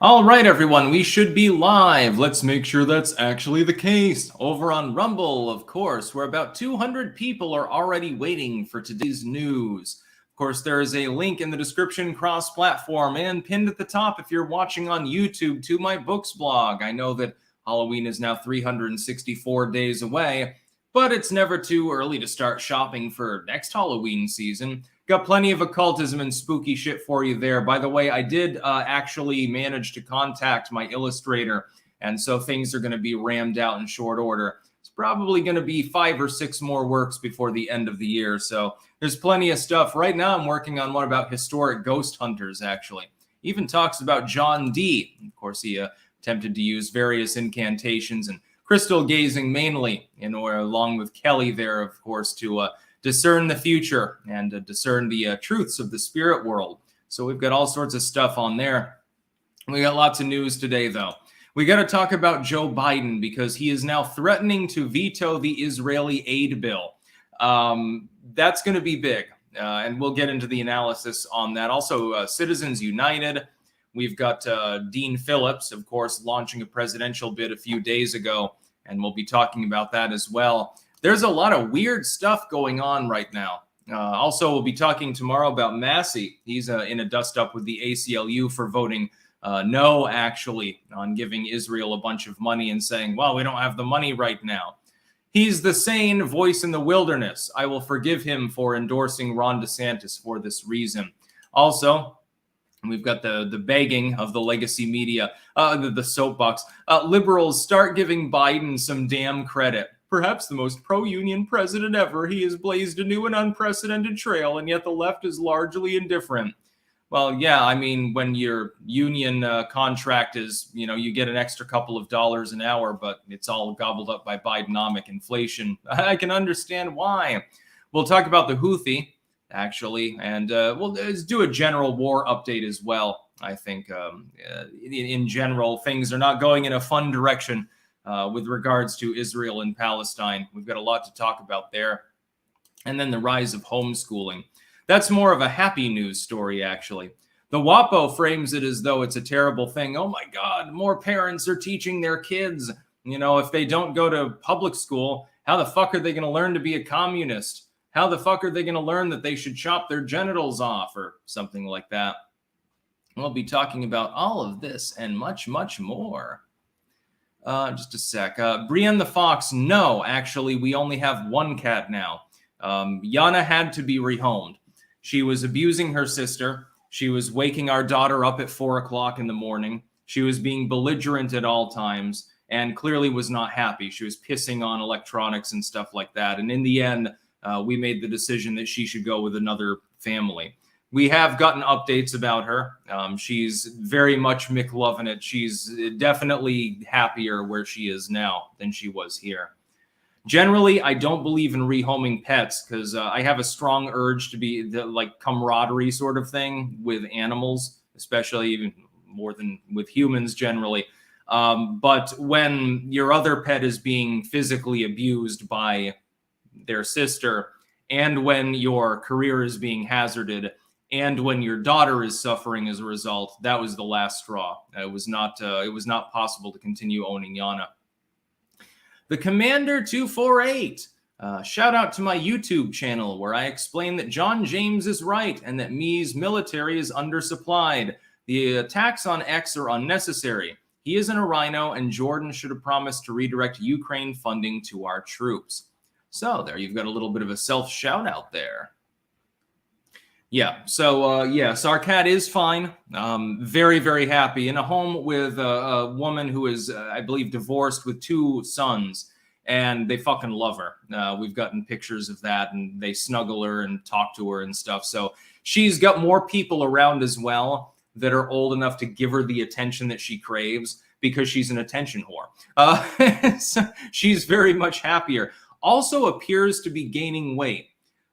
All right, everyone, we should be live. Let's make sure that's actually the case. Over on Rumble, of course, where about 200 people are already waiting for today's news. Of course, there is a link in the description cross-platform and pinned at the top if you're watching on YouTube to my books blog. I know that Halloween is now 364 days away, but it's never too early to start shopping for next Halloween season. Got plenty of occultism and spooky shit for you there. By the way, I did actually manage to contact my illustrator, and so things are going to be rammed out in short order. It's probably going to be 5 or 6 more works before the end of the year, so there's plenty of stuff. Right now, I'm working on one about historic ghost hunters, actually. Even talks about John Dee. Of course, he attempted to use various incantations and crystal gazing mainly, along with Kelly there, of course, to discern the future and discern the truths of the spirit world. So we've got all sorts of stuff on there. We got lots of news today, though. We got to talk about Joe Biden because he is now threatening to veto the Israeli aid bill. That's going to be big, and we'll get into the analysis on that. Also, Citizens United. We've got Dean Phillips, of course, launching a presidential bid a few days ago, and we'll be talking about that as well. There's a lot of weird stuff going on right now. Also, we'll be talking tomorrow about Massey. He's in a dust-up with the ACLU for voting no, actually, on giving Israel a bunch of money and saying, well, we don't have the money right now. He's the sane voice in the wilderness. I will forgive him for endorsing Ron DeSantis for this reason. Also, we've got the begging of the legacy media, the soapbox. Liberals, start giving Biden some damn credit. Perhaps the most pro-union president ever, he has blazed a new and unprecedented trail, and yet the left is largely indifferent. Well, yeah, I mean, when your union contract is, you get an extra couple of dollars an hour, but it's all gobbled up by Bidenomic inflation. I can understand why. We'll talk about the Houthi, actually, and we'll do a general war update as well. I think in general, things are not going in a fun direction with regards to Israel and Palestine. We've got a lot to talk about there. And then the rise of homeschooling. That's more of a happy news story, actually. The WAPO frames it as though it's a terrible thing. Oh my God, more parents are teaching their kids. If they don't go to public school, how the fuck are they going to learn to be a communist? How the fuck are they going to learn that they should chop their genitals off or something like that? We'll be talking about all of this and much, much more. Just a sec. Brienne the Fox, no, actually, we only have one cat now. Yana had to be rehomed. She was abusing her sister. She was waking our daughter up at 4 o'clock in the morning. She was being belligerent at all times and clearly was not happy. She was pissing on electronics and stuff like that. And in the end, we made the decision that she should go with another family. We have gotten updates about her. She's very much McLovin' it. She's definitely happier where she is now than she was here. Generally, I don't believe in rehoming pets because I have a strong urge to be the camaraderie sort of thing with animals, especially even more than with humans generally. But when your other pet is being physically abused by their sister, and when your career is being hazarded, and when your daughter is suffering as a result, that was the last straw. It was not possible to continue owning Yana. The Commander 248. Shout out to my YouTube channel where I explain that John James is right and that Mi's military is undersupplied. The attacks on X are unnecessary. He isn't a rhino, and Jordan should have promised to redirect Ukraine funding to our troops. So there you've got a little bit of a self shout out there. Yeah, so yes, our cat is fine. Very, very happy in a home with a woman who is, I believe, divorced with 2 sons, and they fucking love her. We've gotten pictures of that, and they snuggle her and talk to her and stuff. So she's got more people around as well that are old enough to give her the attention that she craves because she's an attention whore. So she's very much happier. Also appears to be gaining weight.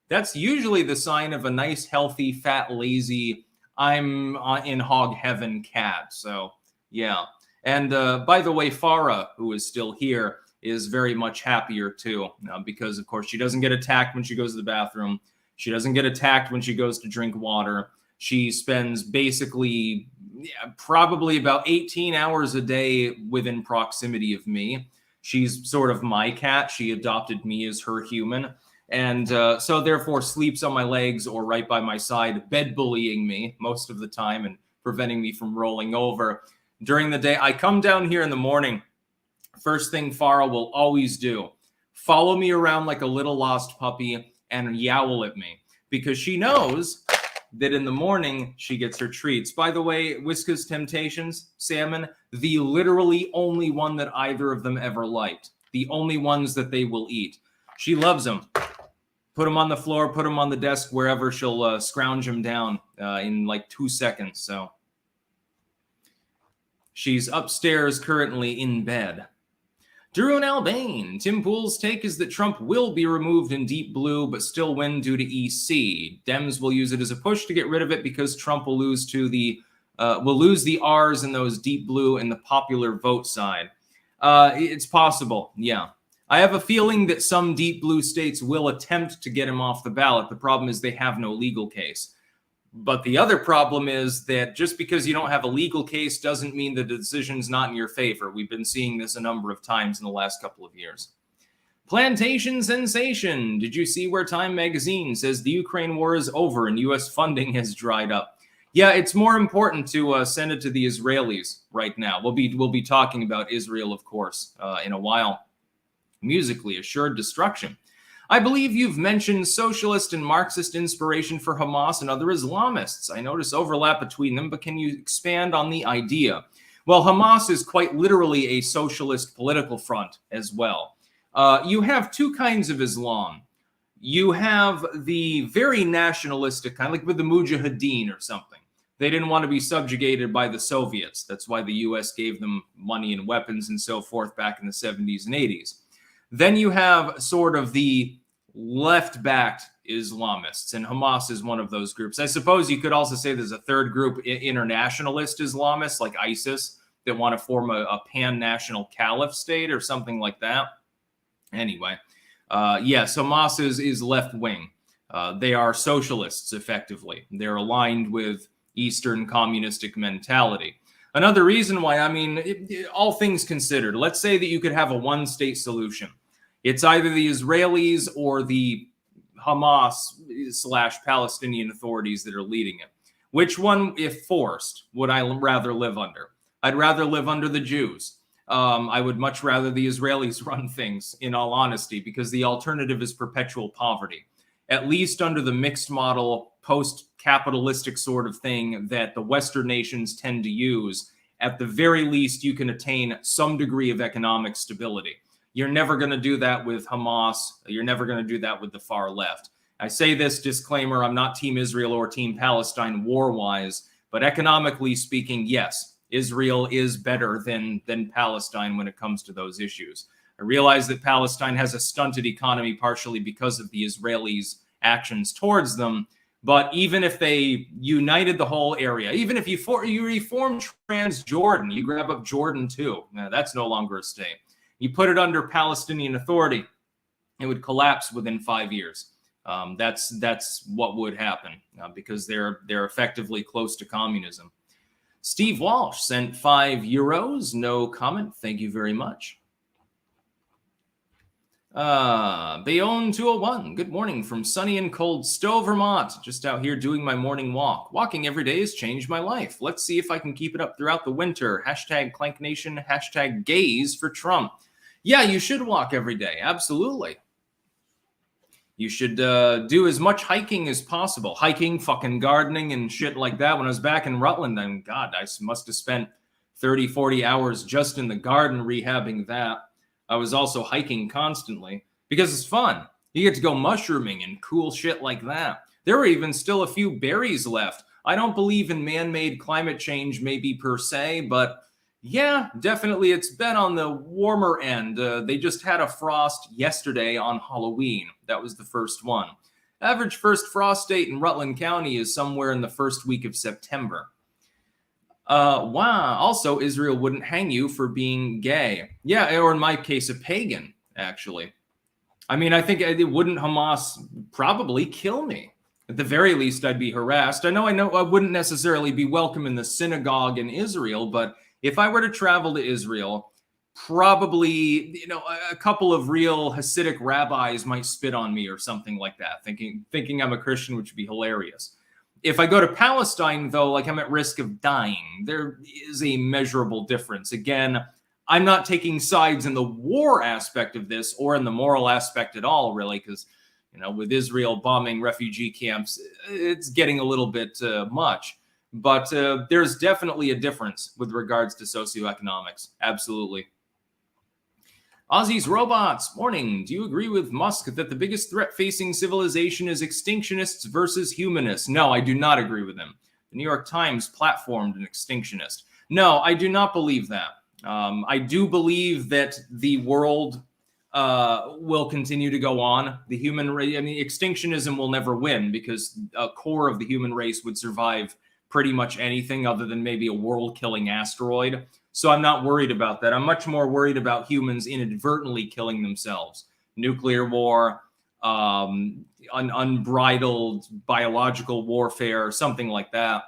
That's usually the sign of a nice, healthy, fat, lazy, I'm in hog heaven cat. So, yeah. And by the way, Farah, who is still here, is very much happier too, because, of course, she doesn't get attacked when she goes to the bathroom. She doesn't get attacked when she goes to drink water. She spends basically probably about 18 hours a day within proximity of me. She's sort of my cat. She adopted me as her human. And so therefore sleeps on my legs or right by my side, bed bullying me most of the time and preventing me from rolling over. During the day, I come down here in the morning. First thing Farah will always do, follow me around like a little lost puppy and yowl at me because she knows that in the morning she gets her treats. By the way, Whiska's Temptations, salmon, the literally only one that either of them ever liked. The only ones that they will eat. She loves them. Put them on the floor, put them on the desk, wherever. She'll scrounge them down in like 2 seconds. So she's upstairs currently in bed. Drew and Albane. Tim Pool's take is that Trump will be removed in deep blue, but still win due to EC. Dems will use it as a push to get rid of it because Trump will lose to the R's in those deep blue and the popular vote side. It's possible, yeah. I have a feeling that some deep blue states will attempt to get him off the ballot. The problem is they have no legal case. But the other problem is that just because you don't have a legal case doesn't mean that the decision's not in your favor. We've been seeing this a number of times in the last couple of years. Plantation sensation. Did you see where Time magazine says the Ukraine war is over and U.S. funding has dried up? Yeah, it's more important to send it to the Israelis right now. We'll be talking about Israel, of course, in a while. Musically assured destruction. I believe you've mentioned socialist and Marxist inspiration for Hamas and other Islamists. I notice overlap between them, but can you expand on the idea? Well, Hamas is quite literally a socialist political front as well. You have two kinds of Islam. You have the very nationalistic kind, like with the Mujahideen or something. They didn't want to be subjugated by the Soviets. That's why the U.S. gave them money and weapons and so forth back in the 70s and 80s. Then you have sort of the left-backed Islamists, and Hamas is one of those groups. I suppose you could also say there's a third group, internationalist Islamists like ISIS, that want to form a pan-national caliph state or something like that. Anyway, yes, Hamas is left-wing. They are socialists, effectively. They're aligned with Eastern communistic mentality. Another reason why, all things considered, let's say that you could have a one-state solution. It's either the Israelis or the Hamas/Palestinian authorities that are leading it. Which one, if forced, would I rather live under? I'd rather live under the Jews. I would much rather the Israelis run things, in all honesty, because the alternative is perpetual poverty. At least under the mixed model, post-capitalistic sort of thing that the Western nations tend to use, at the very least, you can attain some degree of economic stability. You're never going to do that with Hamas. You're never going to do that with the far left. I say this disclaimer, I'm not Team Israel or Team Palestine war-wise, but economically speaking, yes, Israel is better than Palestine when it comes to those issues. I realize that Palestine has a stunted economy partially because of the Israelis' actions towards them, but even if they united the whole area, even if you reform Transjordan, you grab up Jordan too, that's no longer a state. You put it under Palestinian Authority, it would collapse within 5 years. That's what would happen because they're effectively close to communism. Steve Walsh sent €5. No comment. Thank you very much. Bayonne 201. Good morning from sunny and cold Stowe, Vermont. Just out here doing my morning walk. Walking every day has changed my life. Let's see if I can keep it up throughout the winter. Hashtag Clank Nation. Hashtag gaze for Trump. Yeah, you should walk every day. Absolutely. You should do as much hiking as possible. Hiking, fucking gardening, and shit like that. When I was back in Rutland, I must have spent 30, 40 hours just in the garden rehabbing that. I was also hiking constantly because it's fun. You get to go mushrooming and cool shit like that. There were even still a few berries left. I don't believe in man-made climate change maybe per se, but yeah, definitely it's been on the warmer end. They just had a frost yesterday on Halloween. That was the first one. Average first frost date in Rutland County is somewhere in the first week of September. Wow. Also, Israel wouldn't hang you for being gay. Yeah, or in my case, a pagan, actually. I mean, I think it wouldn't Hamas probably kill me. At the very least, I'd be harassed. I know I wouldn't necessarily be welcome in the synagogue in Israel, but if I were to travel to Israel, probably, a couple of real Hasidic rabbis might spit on me or something like that, thinking I'm a Christian, which would be hilarious. If I go to Palestine, though, like, I'm at risk of dying. There is a measurable difference. Again, I'm not taking sides in the war aspect of this or in the moral aspect at all, really, because with Israel bombing refugee camps, it's getting a little bit much. But there's definitely a difference with regards to socioeconomics. Absolutely. Aussie's Robots, morning. Do you agree with Musk that the biggest threat facing civilization is extinctionists versus humanists? No, I do not agree with him. The New York Times platformed an extinctionist. No, I do not believe that. I do believe that the world will continue to go on. The human race, extinctionism will never win because a core of the human race would survive pretty much anything other than maybe a world-killing asteroid. So I'm not worried about that. I'm much more worried about humans inadvertently killing themselves. Nuclear war, unbridled biological warfare, something like that.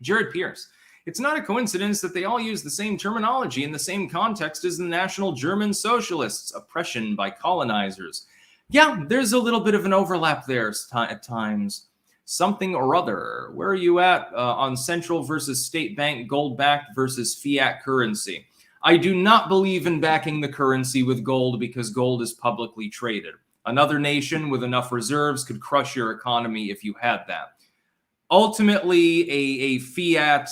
Jared Pierce. It's not a coincidence that they all use the same terminology in the same context as the National German Socialists, oppression by colonizers. Yeah, there's a little bit of an overlap there at times. Something or other. Where are you at on central versus state bank, gold backed versus fiat currency? I do not believe in backing the currency with gold because gold is publicly traded. Another nation with enough reserves could crush your economy if you had that. Ultimately, a fiat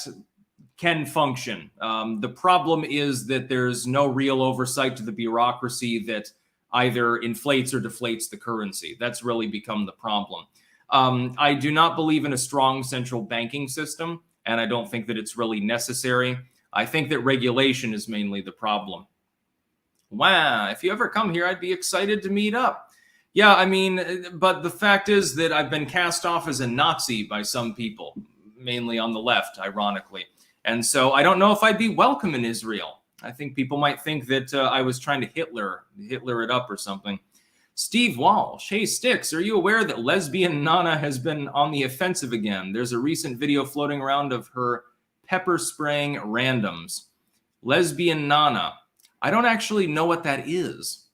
can function. The problem is that there's no real oversight to the bureaucracy that either inflates or deflates the currency. That's really become the problem. I do not believe in a strong central banking system, and I don't think that it's really necessary. I think that regulation is mainly the problem. Wow, if you ever come here, I'd be excited to meet up. Yeah, but the fact is that I've been cast off as a Nazi by some people, mainly on the left, ironically. And so I don't know if I'd be welcome in Israel. I think people might think that I was trying to Hitler it up or something. Steve Walsh, hey Sticks, are you aware that lesbian Nana has been on the offensive again? There's a recent video floating around of her pepper spraying randoms. Lesbian Nana. I don't actually know what that is.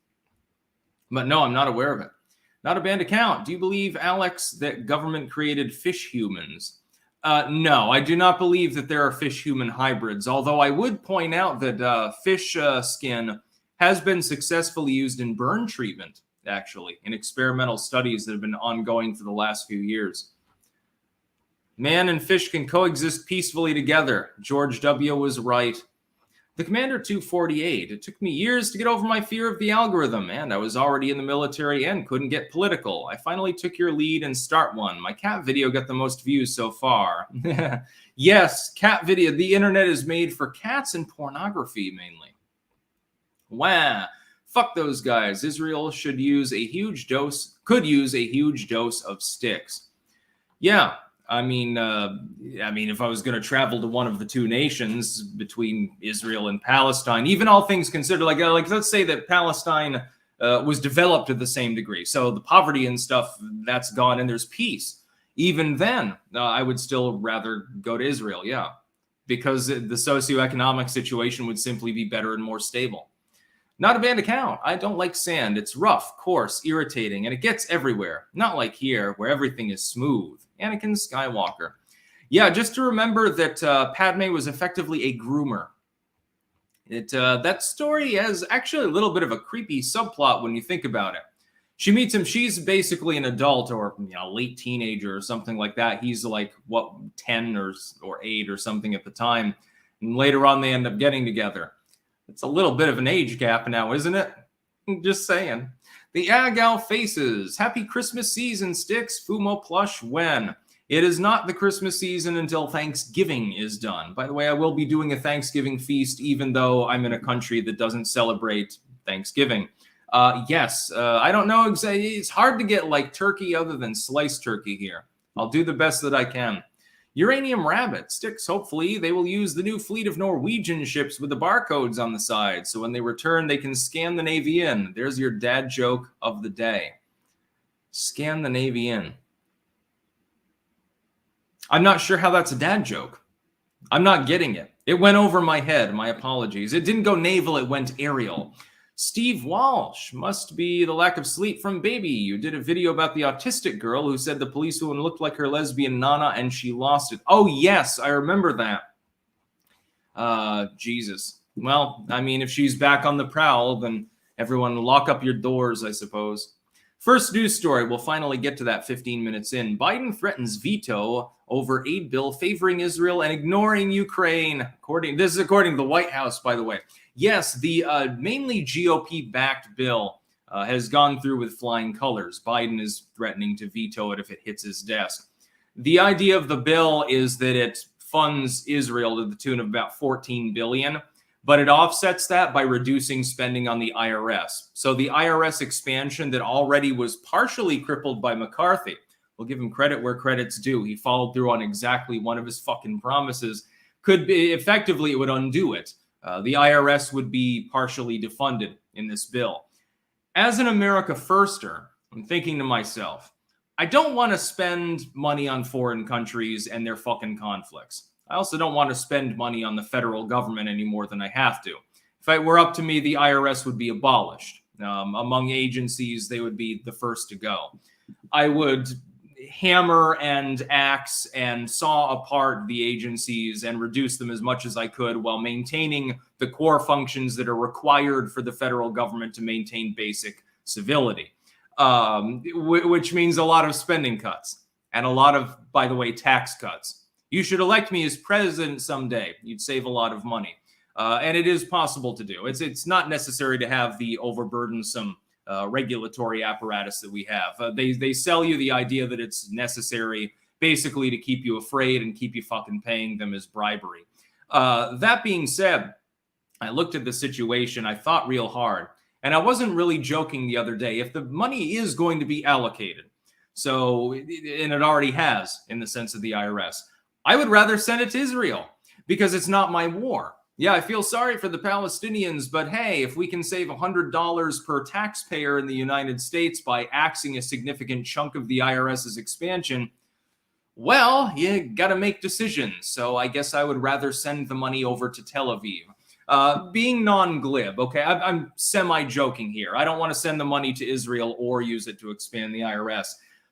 But no, I'm not aware of it. Not a banned account. Do you believe, Alex, that government created fish humans? No, I do not believe that there are fish-human hybrids, although I would point out that fish skin has been successfully used in burn treatment, actually, in experimental studies that have been ongoing for the last few years. Man and fish can coexist peacefully together. George W. was right. The Commander 248. It took me years to get over my fear of the algorithm, and I was already in the military and couldn't get political. I finally took your lead and start one. My cat video got the most views so far. Yes, cat video. The internet is made for cats and pornography, mainly. Wow. Fuck those guys. Israel could use a huge dose of sticks. Yeah. If I was going to travel to one of the two nations between Israel and Palestine, even all things considered, like let's say that Palestine was developed to the same degree. So the poverty and stuff, that's gone and there's peace. Even then, I would still rather go to Israel. Yeah. Because the socioeconomic situation would simply be better and more stable. Not a banned account. I don't like sand. It's rough, coarse, irritating, and it gets everywhere. Not like here, where everything is smooth. Anakin Skywalker. Yeah, just to remember that Padme was effectively a groomer. That story has actually a little bit of a creepy subplot when you think about it. She meets him. She's basically an adult or late teenager or something like that. He's like, 10 or 8 or something at the time. And later on, they end up getting together. It's a little bit of an age gap now, isn't it? Just saying. The Agal Faces. Happy Christmas season, Sticks. Fumo plush when? It is not the Christmas season until Thanksgiving is done. By the way, I will be doing a Thanksgiving feast, even though I'm in a country that doesn't celebrate Thanksgiving. Yes, I don't know exactly. It's hard to get like turkey other than sliced turkey here. I'll do the best that I can. Uranium Rabbit. Sticks, hopefully they will use the new fleet of Norwegian ships with the barcodes on the side, so when they return, they can scan the Navy in. There's your dad joke of the day. Scan the Navy in. I'm not sure how that's a dad joke. I'm not getting it. It went over my head. My apologies. It didn't go naval, it went aerial. Steve Walsh, must be the lack of sleep from baby. You did a video about the autistic girl who said the policewoman looked like her lesbian Nana and she lost it. Oh, yes, I remember that. Jesus. Well, I mean, if she's back on the prowl, then everyone lock up your doors, I suppose. First news story, we'll finally get to that 15 minutes in. Biden threatens veto over aid bill favoring Israel and ignoring Ukraine. This is according to the White House, by the way. Yes, the mainly GOP-backed bill has gone through with flying colors. Biden is threatening to veto it if it hits his desk. The idea of the bill is that it funds Israel to the tune of about $14 billion, but it offsets that by reducing spending on the IRS. So the IRS expansion that already was partially crippled by McCarthy, we'll give him credit where credit's due. He followed through on exactly one of his fucking promises. Could be effectively, it would undo it. The IRS would be partially defunded in this bill. As an America firster, I'm thinking to myself, I don't want to spend money on foreign countries and their fucking conflicts. I also don't want to spend money on the federal government any more than I have to. If it were up to me, the IRS would be abolished. Among agencies, they would be the first to go. I would hammer and axe and saw apart the agencies and reduce them as much as I could while maintaining the core functions that are required for the federal government to maintain basic civility, which means a lot of spending cuts and a lot of, by the way, tax cuts. You should elect me as president someday. You'd save a lot of money. And it is possible to do. It's not necessary to have the overburdensome regulatory apparatus that we have. They sell you the idea that it's necessary basically to keep you afraid and keep you fucking paying them as bribery. That being said, I looked at the situation. I thought real hard. And I wasn't really joking the other day. If the money is going to be allocated, and it already has in the sense of the IRS, I would rather send it to Israel because it's not my war. Yeah, I feel sorry for the Palestinians, but hey, if we can save $100 per taxpayer in the United States by axing a significant chunk of the IRS's expansion, well, you got to make decisions. So I guess I would rather send the money over to Tel Aviv. Being non-glib, okay, I'm semi-joking here. I don't want to send the money to Israel or use it to expand the IRS.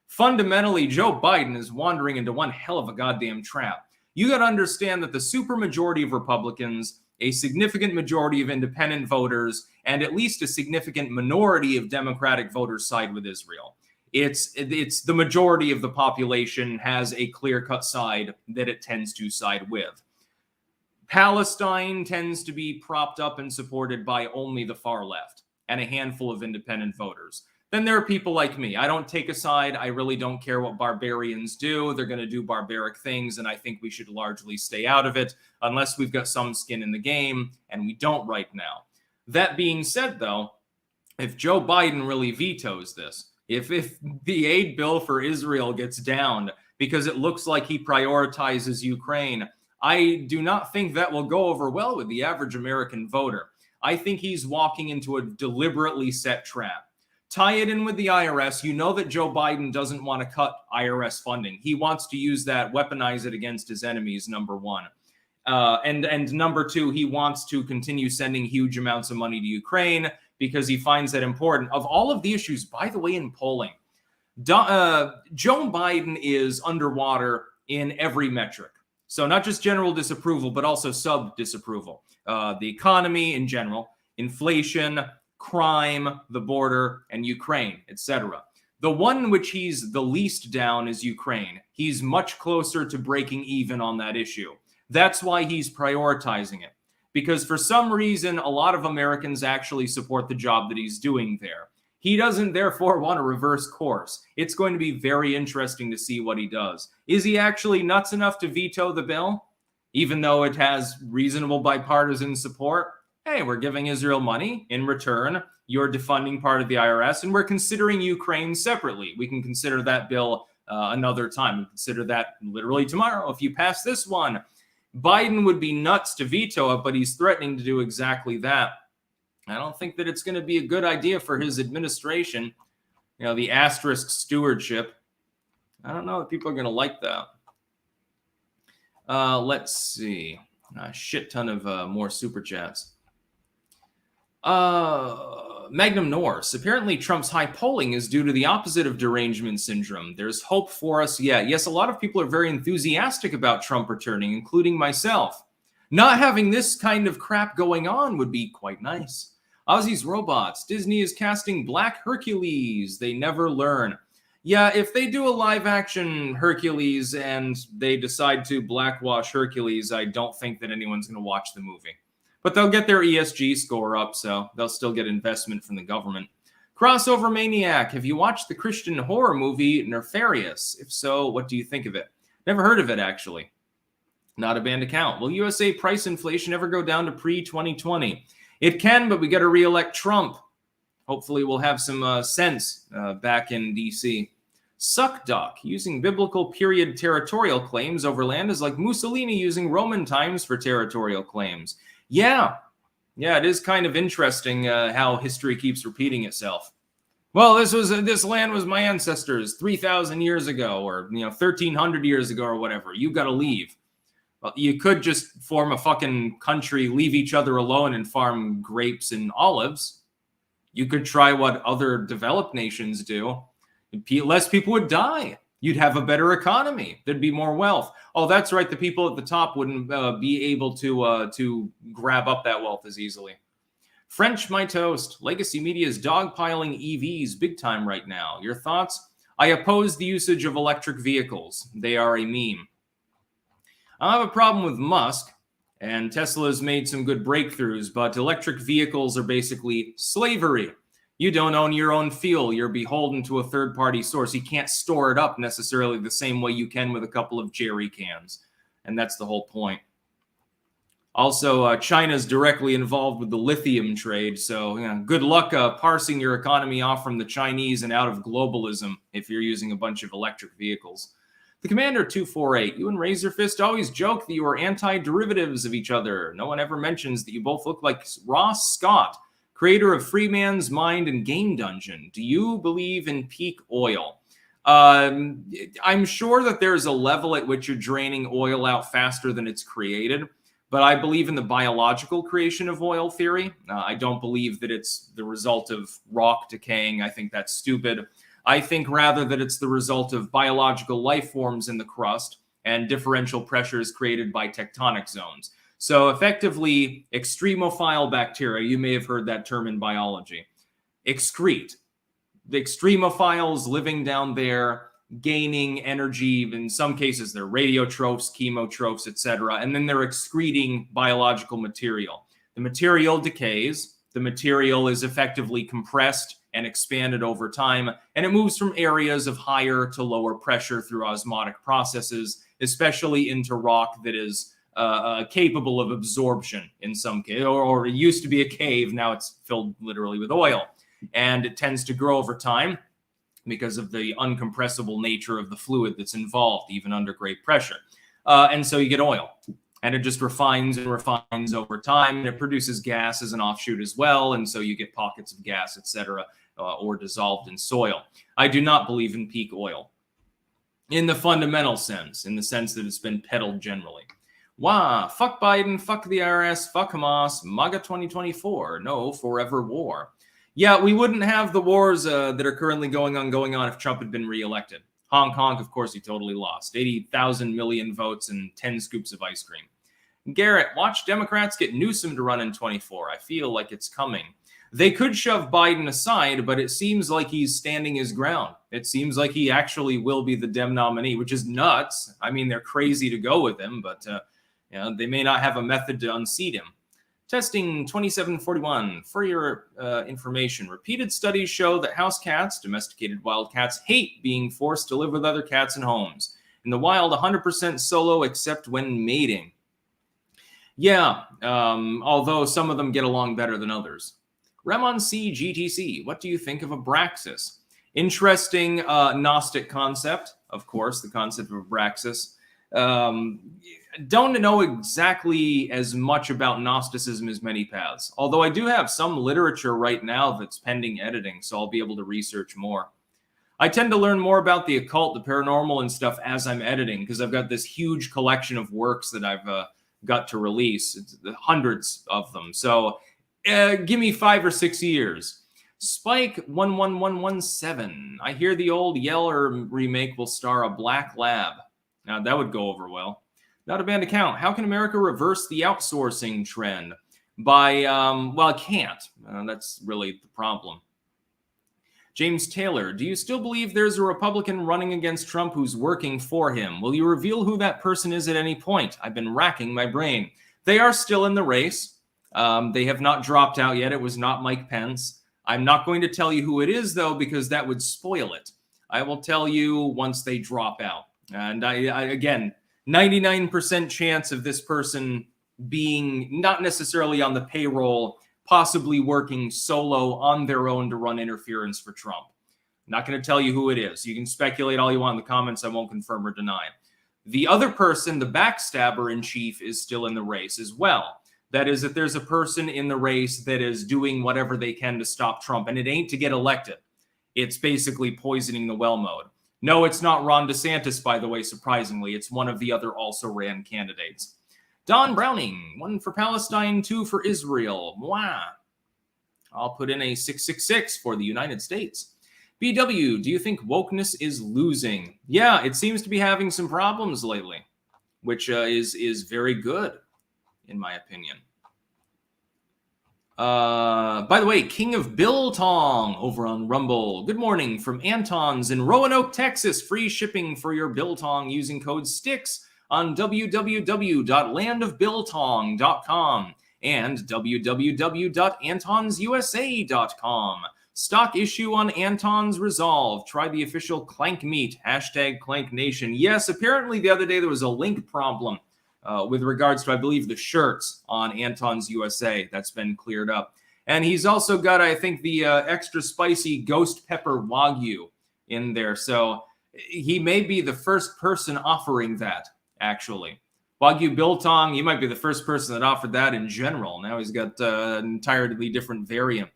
Fundamentally, Joe Biden is wandering into one hell of a goddamn trap. You got to understand that the supermajority of Republicans, a significant majority of independent voters, and at least a significant minority of Democratic voters side with Israel. It's the majority of the population has a clear-cut side that it tends to side with. Palestine tends to be propped up and supported by only the far left and a handful of independent voters. Then there are people like me. I don't take a side. I really don't care what barbarians do. They're going to do barbaric things, and I think we should largely stay out of it unless we've got some skin in the game, and we don't right now. That being said, though, if Joe Biden really vetoes this, if the aid bill for Israel gets downed because it looks like he prioritizes Ukraine, I do not think that will go over well with the average American voter. I think he's walking into a deliberately set trap. Tie it in with the IRS. You know that Joe Biden doesn't want to cut IRS funding. He wants to use that, weaponize it against his enemies, number one. And number two, he wants to continue sending huge amounts of money to Ukraine because he finds that important. Of all of the issues, by the way, in polling, Joe Biden is underwater in every metric. So not just general disapproval, but also sub-disapproval. The economy in general, inflation, crime, the border, and Ukraine, etc. The one which he's the least down is Ukraine. He's much closer to breaking even on that issue. That's why he's prioritizing it. Because for some reason, a lot of Americans actually support the job that he's doing there. He doesn't therefore want to reverse course. It's going to be very interesting to see what he does. Is he actually nuts enough to veto the bill? Even though it has reasonable bipartisan support? Hey, we're giving Israel money. In return, you're defunding part of the IRS, and we're considering Ukraine separately. We can consider that bill another time. We consider that literally tomorrow if you pass this one. Biden would be nuts to veto it, but he's threatening to do exactly that. I don't think that it's going to be a good idea for his administration. You know, the asterisk stewardship. I don't know if people are going to like that. Let's see. A shit ton of more super chats. Magnum Norse. Apparently, Trump's high polling is due to the opposite of derangement syndrome. There's hope for us. Yeah, yes, a lot of people are very enthusiastic about Trump returning, including myself. Not having this kind of crap going on would be quite nice. Ozzy's Robots. Disney is casting Black Hercules. They never learn. Yeah, if they do a live-action Hercules and they decide to blackwash Hercules, I don't think that anyone's going to watch the movie. But they'll get their ESG score up, so they'll still get investment from the government. Crossover Maniac. Have you watched the Christian horror movie Nefarious? If so, what do you think of it? Never heard of it, actually. Not a banned account. Will USA price inflation ever go down to pre-2020? It can, but we got to re-elect Trump. Hopefully we'll have some sense back in D.C. Suckduck. Using biblical period territorial claims over land is like Mussolini using Roman times for territorial claims. Yeah, it is kind of interesting how history keeps repeating itself. Well, this land was my ancestors 3,000 years ago, or 1,300 years ago, or whatever. You got to leave. Well, you could just form a fucking country, leave each other alone, and farm grapes and olives. You could try what other developed nations do. Less people would die. You'd have a better economy. There'd be more wealth. Oh, that's right. The people at the top wouldn't be able to grab up that wealth as easily. French my toast. Legacy media is dogpiling EVs big time right now. Your thoughts? I oppose the usage of electric vehicles. They are a meme. I have a problem with Musk, and Tesla's made some good breakthroughs, but electric vehicles are basically slavery. You don't own your own fuel. You're beholden to a third-party source. You can't store it up necessarily the same way you can with a couple of jerry cans. And that's the whole point. Also, China's directly involved with the lithium trade. So good luck parsing your economy off from the Chinese and out of globalism if you're using a bunch of electric vehicles. The Commander 248, you and Razorfist always joke that you are anti-derivatives of each other. No one ever mentions that you both look like Ross Scott, creator of Free Man's Mind and Game Dungeon. Do you believe in peak oil? I'm sure that there's a level at which you're draining oil out faster than it's created, but I believe in the biological creation of oil theory. I don't believe that it's the result of rock decaying. I think that's stupid. I think rather that it's the result of biological life forms in the crust and differential pressures created by tectonic zones. So effectively, extremophile bacteria, you may have heard that term in biology, excrete. The extremophiles living down there, gaining energy. In some cases, they're radiotrophs, chemotrophs, etc. And then they're excreting biological material. The material decays. The material is effectively compressed and expanded over time. And it moves from areas of higher to lower pressure through osmotic processes, especially into rock that is capable of absorption in some case, or it used to be a cave. Now it's filled literally with oil. And it tends to grow over time because of the uncompressible nature of the fluid that's involved, even under great pressure. And so you get oil. And it just refines and refines over time. And it produces gas as an offshoot as well. And so you get pockets of gas, etc., or dissolved in soil. I do not believe in peak oil in the fundamental sense, in the sense that it's been peddled generally. Wow, fuck Biden, fuck the IRS, fuck Hamas, MAGA 2024, no forever war. Yeah, we wouldn't have the wars that are currently going on if Trump had been reelected. Hong Kong, of course, he totally lost. 80,000 million votes and 10 scoops of ice cream. Garrett, watch Democrats get Newsom to run in 24. I feel like it's coming. They could shove Biden aside, but it seems like he's standing his ground. It seems like he actually will be the Dem nominee, which is nuts. I mean, they're crazy to go with him, but they may not have a method to unseat him. Testing 2741. For your information, repeated studies show that house cats, domesticated wild cats, hate being forced to live with other cats in homes. In the wild, 100% solo except when mating. Yeah, although some of them get along better than others. Remon C GTC, what do you think of Abraxas? Interesting Gnostic concept, of course, the concept of Abraxas. Don't know exactly as much about Gnosticism as many paths, although I do have some literature right now that's pending editing, so I'll be able to research more. I tend to learn more about the occult, the paranormal, and stuff as I'm editing because I've got this huge collection of works that I've got to release. It's hundreds of them. So give me 5 or 6 years. Spike 11117. I hear the old Yeller remake will star a black lab. Now that would go over well. Not a bad account. How can America reverse the outsourcing trend? By, well, it can't. That's really the problem. James Taylor, do you still believe there's a Republican running against Trump who's working for him? Will you reveal who that person is at any point? I've been racking my brain. They are still in the race. They have not dropped out yet. It was not Mike Pence. I'm not going to tell you who it is, though, because that would spoil it. I will tell you once they drop out. And I again, 99% chance of this person being not necessarily on the payroll, possibly working solo on their own to run interference for Trump. I'm not going to tell you who it is. You can speculate all you want in the comments. I won't confirm or deny. The other person, the backstabber in chief, is still in the race as well. That is, that there's a person in the race that is doing whatever they can to stop Trump, and it ain't to get elected. It's basically poisoning the well mode. No, it's not Ron DeSantis, by the way, surprisingly. It's one of the other also-ran candidates. Don Browning, 1 for Palestine, 2 for Israel. Mwah. I'll put in a 666 for the United States. BW, do you think wokeness is losing? Yeah, it seems to be having some problems lately, which is very good, in my opinion. By the way, King of Biltong over on Rumble. Good morning from Anton's in Roanoke, Texas. Free shipping for your Biltong using code STICKS on www.landofbiltong.com and www.antonsusa.com. Stock issue on Anton's resolved. Try the official Clank Meat, #ClankNation. Yes, apparently the other day there was a link problem with regards to, I believe, the shirts on Anton's USA. That's been cleared up. And he's also got, I think, the extra spicy ghost pepper Wagyu in there. So he may be the first person offering that, actually. Wagyu Biltong, he might be the first person that offered that in general. Now he's got an entirely different variant.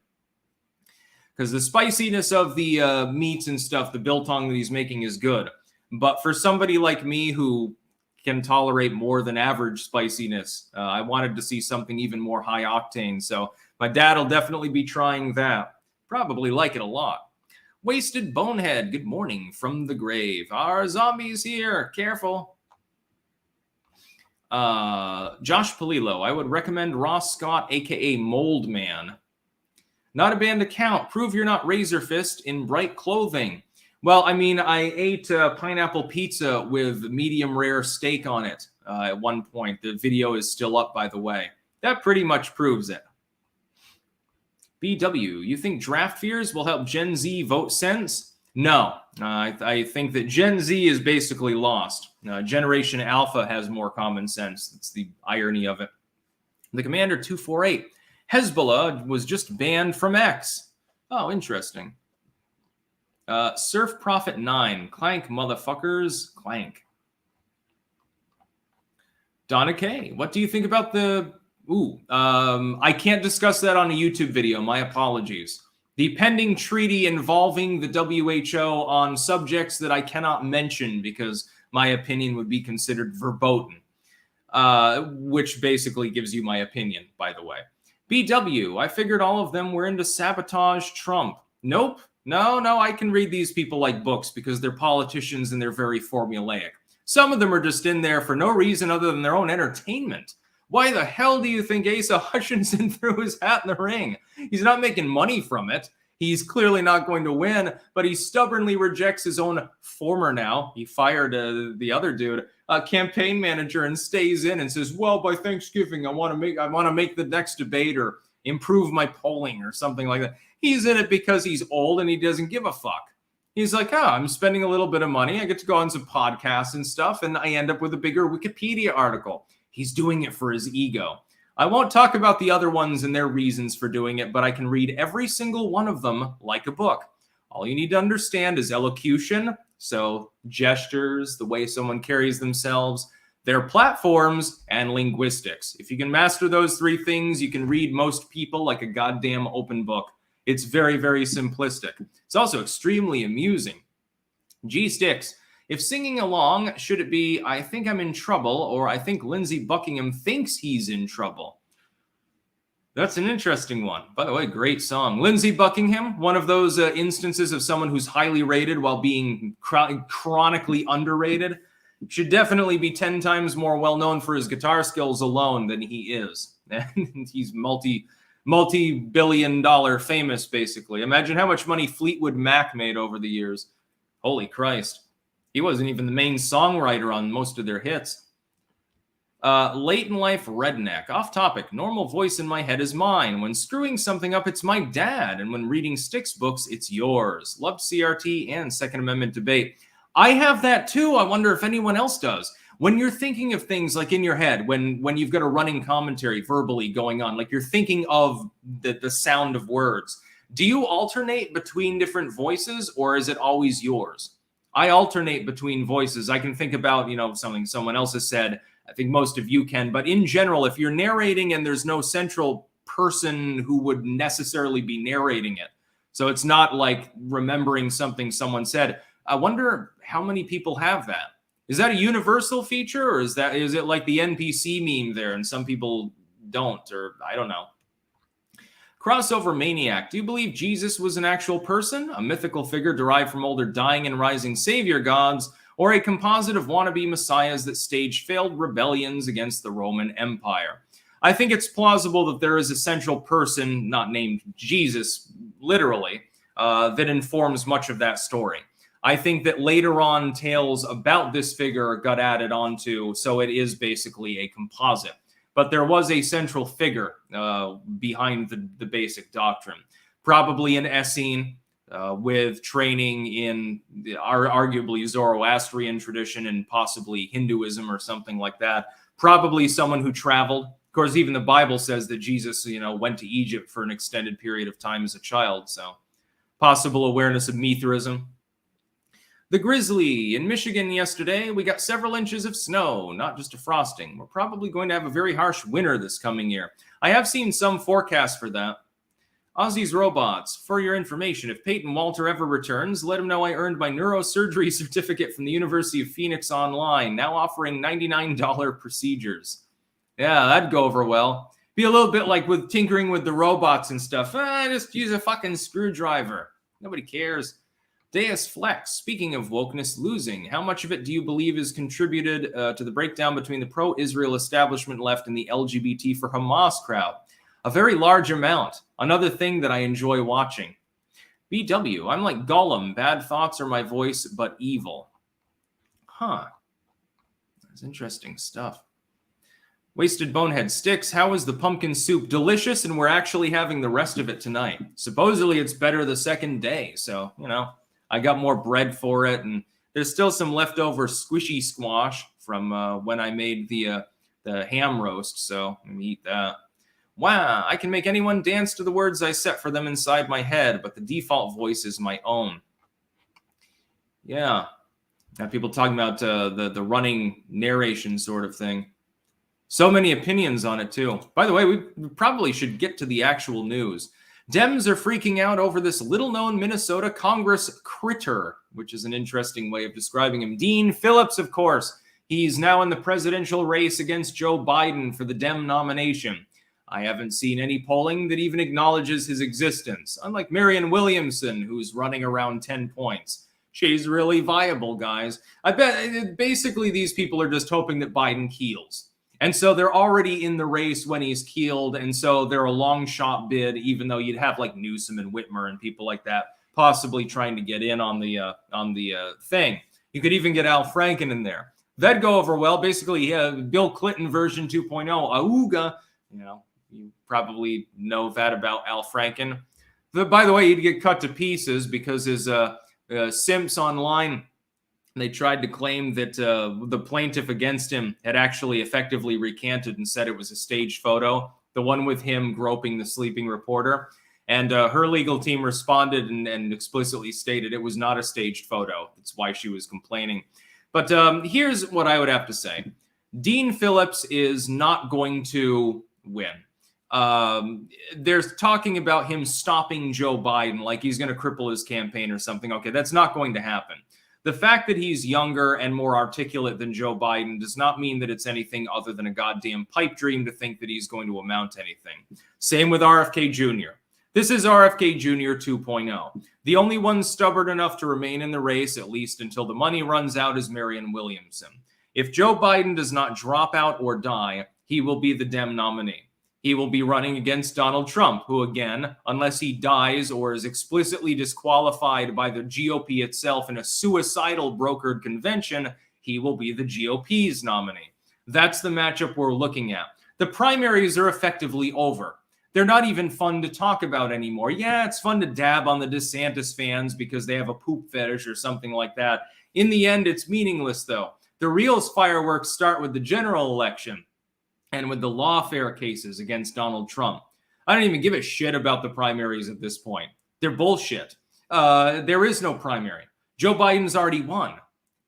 Because the spiciness of the meats and stuff, the Biltong that he's making is good. But for somebody like me who can tolerate more than average spiciness, I wanted to see something even more high octane. So my dad will definitely be trying that. Probably like it a lot. Wasted Bonehead, good morning from the grave. Our zombies here, careful. Josh Polillo, I would recommend Ross Scott, aka Mold Man. Not a banned account. Prove you're not Razor Fist in bright clothing. Well, I mean, I ate pineapple pizza with medium rare steak on it at one point. The video is still up, by the way. That pretty much proves it. BW, you think draft fears will help Gen Z vote sense? No. I think that Gen Z is basically lost. Generation Alpha has more common sense. That's the irony of it. The Commander 248. Hezbollah was just banned from X. Oh, interesting. Surf Prophet 9. Clank, motherfuckers. Clank. Donna K. What do you think about the... I can't discuss that on a YouTube video. My apologies. The pending treaty involving the WHO on subjects that I cannot mention because my opinion would be considered verboten. Which basically gives you my opinion, by the way. BW, I figured all of them were into sabotage Trump. Nope. No, I can read these people like books because they're politicians and they're very formulaic. Some of them are just in there for no reason other than their own entertainment. Why the hell do you think Asa Hutchinson threw his hat in the ring? He's not making money from it. He's clearly not going to win, but he stubbornly rejects his own former now. He fired the other dude, campaign manager, and stays in and says, well, by Thanksgiving, I want to make the next debate or improve my polling or something like that. He's in it because he's old and he doesn't give a fuck. He's like, I'm spending a little bit of money. I get to go on some podcasts and stuff, and I end up with a bigger Wikipedia article. He's doing it for his ego. I won't talk about the other ones and their reasons for doing it, but I can read every single one of them like a book. All you need to understand is elocution, so gestures, the way someone carries themselves, their platforms, and linguistics. If you can master those 3 things, you can read most people like a goddamn open book. It's very, very simplistic. It's also extremely amusing. G-Sticks. If singing along, should it be I think I'm in trouble or I think Lindsey Buckingham thinks he's in trouble? That's an interesting one. By the way, great song. Lindsey Buckingham, one of those instances of someone who's highly rated while being chronically underrated. Should definitely be 10 times more well-known for his guitar skills alone than he is. And he's multi-billion dollar famous, basically. Imagine how much money Fleetwood Mac made over the years. Holy Christ. He wasn't even the main songwriter on most of their hits. Late in life redneck. Off topic. Normal voice in my head is mine. When screwing something up, it's my dad. And when reading Styx books, it's yours. Loved CRT and Second Amendment debate. I have that too. I wonder if anyone else does. When you're thinking of things like in your head, when you've got a running commentary verbally going on, like you're thinking of the sound of words, do you alternate between different voices or is it always yours? I alternate between voices. I can think about, something someone else has said. I think most of you can. But in general, if you're narrating and there's no central person who would necessarily be narrating it, so it's not like remembering something someone said, I wonder how many people have that. Is that a universal feature or is it like the NPC meme there and some people don't, or I don't know. Crossover Maniac. Do you believe Jesus was an actual person, a mythical figure derived from older dying and rising savior gods, or a composite of wannabe messiahs that staged failed rebellions against the Roman Empire? I think it's plausible that there is a central person, not named Jesus, literally, that informs much of that story. I think that later on tales about this figure got added onto, so it is basically a composite. But there was a central figure behind the basic doctrine. Probably an Essene with training in arguably Zoroastrian tradition and possibly Hinduism or something like that. Probably someone who traveled. Of course, even the Bible says that Jesus, went to Egypt for an extended period of time as a child. So possible awareness of Mithraism. The Grizzly. In Michigan yesterday, we got several inches of snow, not just a frosting. We're probably going to have a very harsh winter this coming year. I have seen some forecasts for that. Aussie's Robots. For your information, if Peyton Walter ever returns, let him know I earned my neurosurgery certificate from the University of Phoenix online, now offering $99 procedures. Yeah, that'd go over well. Be a little bit like with tinkering with the robots and stuff. Just use a fucking screwdriver. Nobody cares. Deus Flex, speaking of wokeness losing, how much of it do you believe is contributed to the breakdown between the pro-Israel establishment left and the LGBT for Hamas crowd? A very large amount. Another thing that I enjoy watching. BW, I'm like Gollum. Bad thoughts are my voice, but evil. Huh. That's interesting stuff. Wasted Bonehead Sticks, how is the pumpkin soup? Delicious, and we're actually having the rest of it tonight. Supposedly it's better the second day, so, I got more bread for it, and there's still some leftover squishy squash from when I made the ham roast, so let me eat that. Wow, I can make anyone dance to the words I set for them inside my head, but the default voice is my own. Yeah, got people talking about the running narration sort of thing. So many opinions on it, too. By the way, we probably should get to the actual news. Dems are freaking out over this little-known Minnesota Congress critter, which is an interesting way of describing him. Dean Phillips, of course. He's now in the presidential race against Joe Biden for the Dem nomination. I haven't seen any polling that even acknowledges his existence, unlike Marianne Williamson, who's running around 10 points. She's really viable, guys. I bet basically these people are just hoping that Biden keels. And so they're already in the race when he's keeled, and so they're a long shot bid, even though you'd have like Newsom and Whitmer and people like that possibly trying to get in on the thing. You could even get Al Franken in there. That'd go over well. Basically, Bill Clinton version 2.0, Auga. You probably know that about Al Franken. By the way, he'd get cut to pieces because his simps online, they tried to claim that the plaintiff against him had actually effectively recanted and said it was a staged photo, the one with him groping the sleeping reporter. And her legal team responded and explicitly stated it was not a staged photo. That's why she was complaining. But here's what I would have to say. Dean Phillips is not going to win. There's talking about him stopping Joe Biden, like he's going to cripple his campaign or something. Okay, that's not going to happen. The fact that he's younger and more articulate than Joe Biden does not mean that it's anything other than a goddamn pipe dream to think that he's going to amount to anything. Same with RFK Jr. This is RFK Jr. 2.0. The only one stubborn enough to remain in the race, at least until the money runs out, is Marianne Williamson. If Joe Biden does not drop out or die, he will be the Dem nominee. He will be running against Donald Trump, who, again, unless he dies or is explicitly disqualified by the GOP itself in a suicidal brokered convention, he will be the GOP's nominee. That's the matchup we're looking at. The primaries are effectively over. They're not even fun to talk about anymore. Yeah, it's fun to dab on the DeSantis fans because they have a poop fetish or something like that. In the end, it's meaningless, though. The real fireworks start with the general election and with the lawfare cases against Donald Trump. I don't even give a shit about the primaries at this point. They're bullshit. There is no primary. Joe Biden's already won.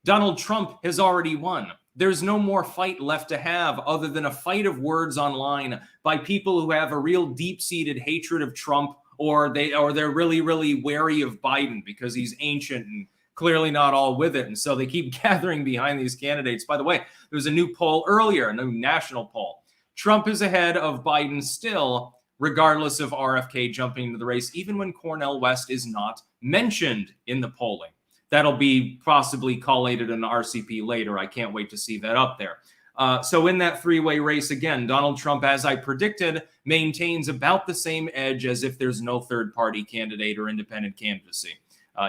Donald Trump has already won. There's no more fight left to have other than a fight of words online by people who have a real deep-seated hatred of Trump, or they're really, really wary of Biden because he's ancient and clearly not all with it. And so they keep gathering behind these candidates. By the way, there was a new poll earlier, a new national poll. Trump is ahead of Biden still, regardless of RFK jumping into the race, even when Cornel West is not mentioned in the polling. That'll be possibly collated in the RCP later. I can't wait to see that up there. So in that three-way race, again, Donald Trump, as I predicted, maintains about the same edge as if there's no third-party candidate or independent candidacy.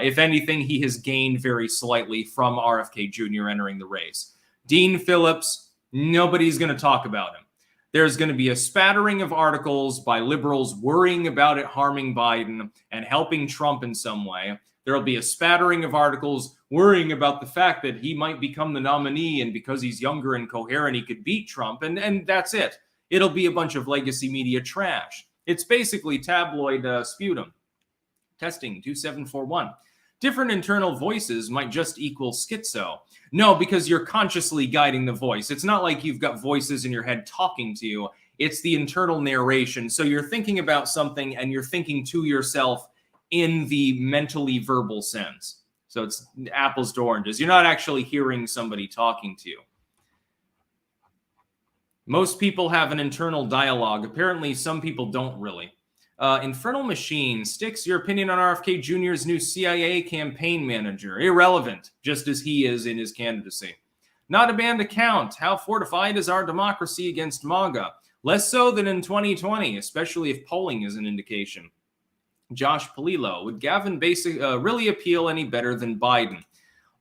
If anything, he has gained very slightly from RFK Jr. entering the race. Dean Phillips, nobody's going to talk about him. There's going to be a spattering of articles by liberals worrying about it harming Biden and helping Trump in some way. There'll be a spattering of articles worrying about the fact that he might become the nominee, and because he's younger and coherent, he could beat Trump. And that's it. It'll be a bunch of legacy media trash. It's basically tabloid sputum. Testing 2741. Different internal voices might just equal schizo. No, because you're consciously guiding the voice. It's not like you've got voices in your head talking to you. It's the internal narration. So you're thinking about something and you're thinking to yourself in the mentally verbal sense. So it's apples to oranges. You're not actually hearing somebody talking to you. Most people have an internal dialogue. Apparently, some people don't really. Infernal Machine sticks your opinion on RFK Jr.'s new CIA campaign manager. Irrelevant, just as he is in his candidacy. Not a banned account. How fortified is our democracy against MAGA? Less so than in 2020, especially if polling is an indication. Josh Polillo, would Gavin really appeal any better than Biden?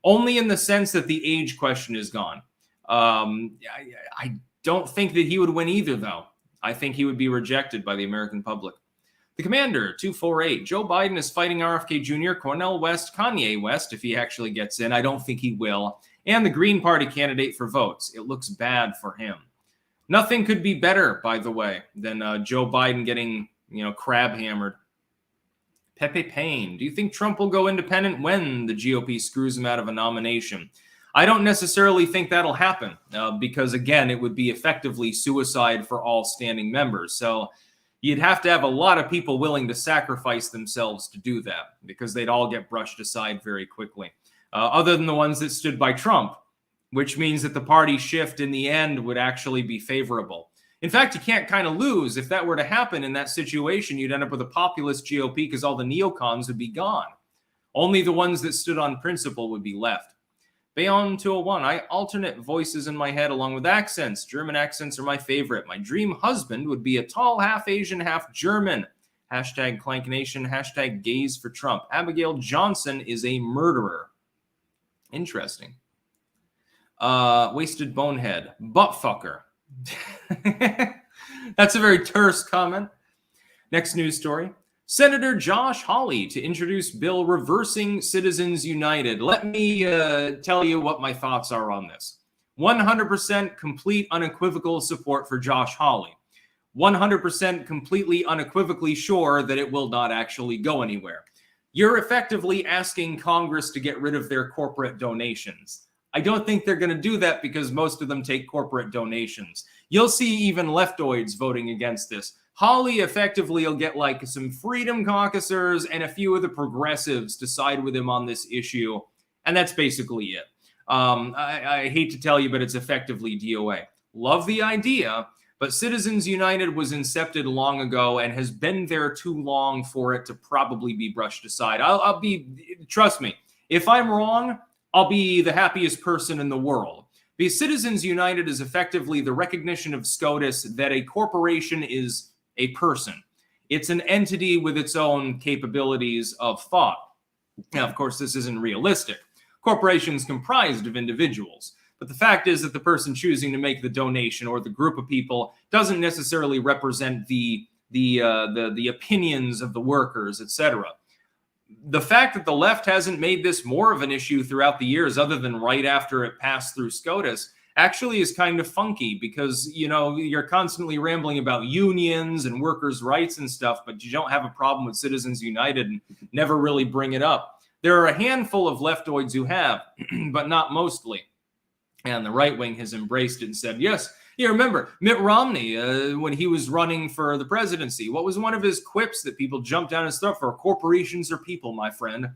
Only in the sense that the age question is gone. I don't think that he would win either, though. I think he would be rejected by the American public. The Commander, 248. Joe Biden is fighting RFK Jr., Cornel West, Kanye West, if he actually gets in. I don't think he will. And the Green Party candidate for votes. It looks bad for him. Nothing could be better, by the way, than Joe Biden getting, crab hammered. Pepe Payne, do you think Trump will go independent when the GOP screws him out of a nomination? I don't necessarily think that'll happen because, again, it would be effectively suicide for all standing members. So you'd have to have a lot of people willing to sacrifice themselves to do that because they'd all get brushed aside very quickly, other than the ones that stood by Trump, which means that the party shift in the end would actually be favorable. In fact, you can't kind of lose. If that were to happen in that situation, you'd end up with a populist GOP because all the neocons would be gone. Only the ones that stood on principle would be left. Bayonne 201, I alternate voices in my head along with accents. German accents are my favorite. My dream husband would be a tall, half Asian, half German. Hashtag Clank Nation, hashtag gays for Trump. Abigail Johnson is a murderer. Interesting. Wasted bonehead. Buttfucker. That's a very terse comment. Next news story. Senator Josh Hawley to introduce bill reversing Citizens United. Let me tell you what my thoughts are on this. 100% complete unequivocal support for Josh Hawley. 100% completely unequivocally sure that it will not actually go anywhere. You're effectively asking Congress to get rid of their corporate donations. I don't think they're going to do that because most of them take corporate donations. You'll see even leftoids voting against this. Hawley effectively will get like some freedom caucusers and a few of the progressives to side with him on this issue, And that's basically it. I hate to tell you, but it's effectively DOA. Love the idea, but Citizens United was incepted long ago and has been there too long for it to probably be brushed aside. I'll be, trust me, if I'm wrong, I'll be the happiest person in the world. Because Citizens United is effectively the recognition of SCOTUS that a corporation is a person. It's an entity with its own capabilities of thought. Now, of course, this isn't realistic. Corporations comprised of individuals. But the fact is that the person choosing to make the donation or the group of people doesn't necessarily represent the opinions of the workers, etc. The fact that the left hasn't made this more of an issue throughout the years, other than right after it passed through SCOTUS, actually is kind of funky because, you know, you're constantly rambling about unions and workers' rights and stuff, but you don't have a problem with Citizens United and never really bring it up. There are a handful of leftoids who have, but not mostly. And the right wing has embraced it and said, yes. You remember Mitt Romney, when he was running for the presidency, what was one of his quips that people jumped down his throat for? Corporations are people, my friend.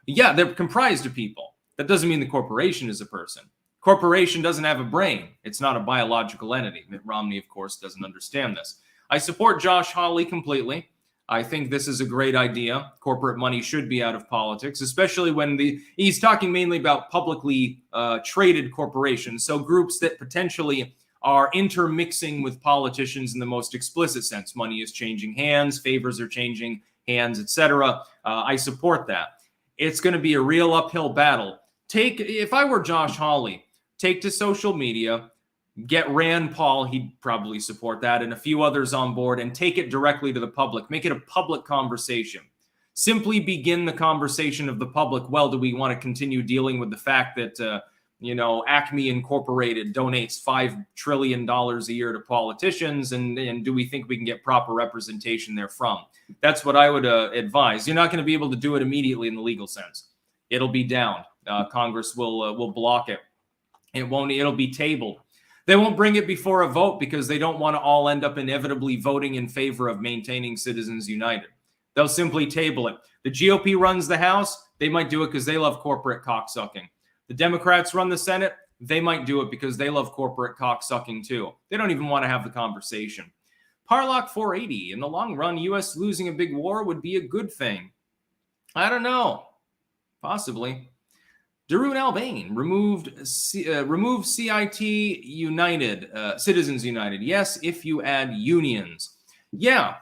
Yeah, they're comprised of people. That doesn't mean the corporation is a person. Corporation doesn't have a brain. It's not a biological entity. Mitt Romney, of course, doesn't understand this. I support Josh Hawley completely. I think this is a great idea. Corporate money should be out of politics, especially when he's talking mainly about publicly traded corporations. So groups that potentially are intermixing with politicians in the most explicit sense. Money is changing hands, favors are changing hands, etc. I support that. It's going to be a real uphill battle. If I were Josh Hawley, take to social media, get Rand Paul, he'd probably support that, and a few others on board, and take it directly to the public. Make it a public conversation. Simply begin the conversation of the public. Well, do we want to continue dealing with the fact that, Acme Incorporated donates $5 trillion a year to politicians, and do we think we can get proper representation therefrom? That's what I would advise. You're not going to be able to do it immediately in the legal sense. It'll be down. Congress will block it. It'll be tabled. They won't bring it before a vote because they don't want to all end up inevitably voting in favor of maintaining Citizens United. They'll simply table it. The GOP runs the House. They might do it because they love corporate cocksucking. The Democrats run the Senate. They might do it because they love corporate cocksucking too. They don't even want to have the conversation. Parlock 480. In the long run, U.S. losing a big war would be a good thing. I don't know. Possibly. Darun Albane remove CIT United, Citizens United. Yes, if you add unions. Yeah,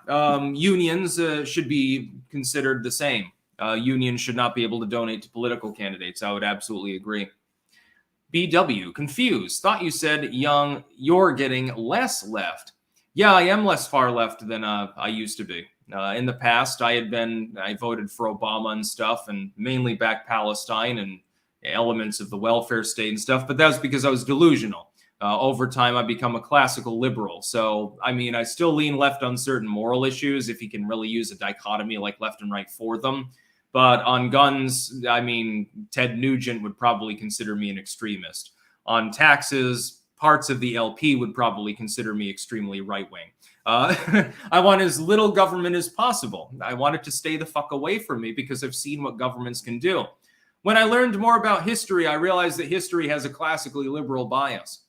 unions should be considered the same. Unions should not be able to donate to political candidates. I would absolutely agree. BW, confused. Thought you said, Young, you're getting less left. Yeah, I am less far left than I used to be. In the past, I voted for Obama and stuff, and mainly backed Palestine and elements of the welfare state and stuff, but that was because I was delusional. Over time, I become a classical liberal. So, I mean, I still lean left on certain moral issues, if you can really use a dichotomy like left and right for them. But on guns, I mean, Ted Nugent would probably consider me an extremist. On taxes, parts of the LP would probably consider me extremely right-wing. I want as little government as possible. I want it to stay the fuck away from me because I've seen what governments can do. When I learned more about history, I realized that history has a classically liberal bias.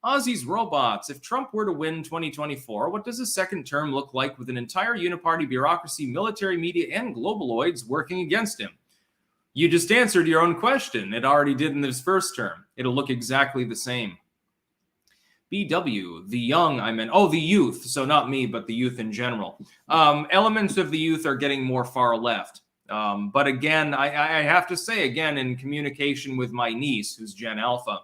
Aussie's robots. If Trump were to win 2024, what does a second term look like with an entire uniparty bureaucracy, military, media, and globaloids working against him? You just answered your own question. It already did in this first term. It'll look exactly the same. BW, the young, the youth. So not me, but the youth in general. Elements of the youth are getting more far left. But again, I have to say, again, in communication with my niece, who's Gen Alpha,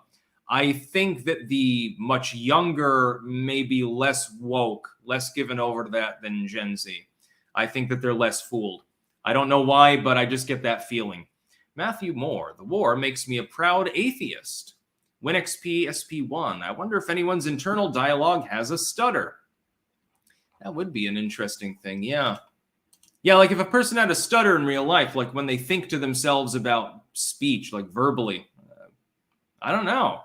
I think that the much younger may be less woke, less given over to that than Gen Z. I think that they're less fooled. I don't know why, but I just get that feeling. Matthew Moore, the war makes me a proud atheist. WinXP SP1, I wonder if anyone's internal dialogue has a stutter. That would be an interesting thing, yeah. Yeah, like if a person had a stutter in real life, like when they think to themselves about speech, like verbally, I don't know.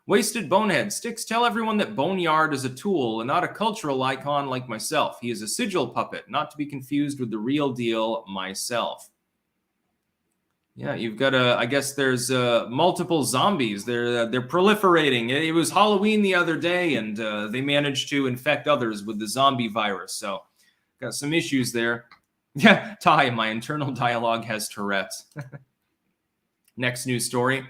Wasted Bonehead, Sticks, tell everyone that Boneyard is a tool and not a cultural icon like myself. He is a sigil puppet, not to be confused with the real deal myself. Yeah, you've got I guess there's multiple zombies. They're proliferating. It was Halloween the other day, and they managed to infect others with the zombie virus. So, got some issues there. Yeah, Ty, my internal dialogue has Tourette's. Next news story.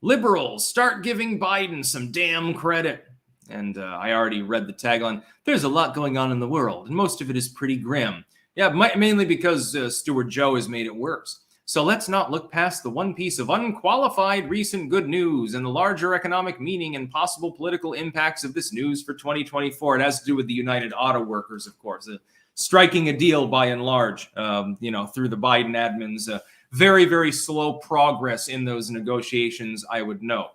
Liberals start giving Biden some damn credit. And I already read the tagline. There's a lot going on in the world, and most of it is pretty grim. Yeah, mainly because Stuart Joe has made it worse. So let's not look past the one piece of unqualified recent good news and the larger economic meaning and possible political impacts of this news for 2024. It has to do with the United Auto Workers, of course, striking a deal by and large, through the Biden admin's very, very slow progress in those negotiations, I would note.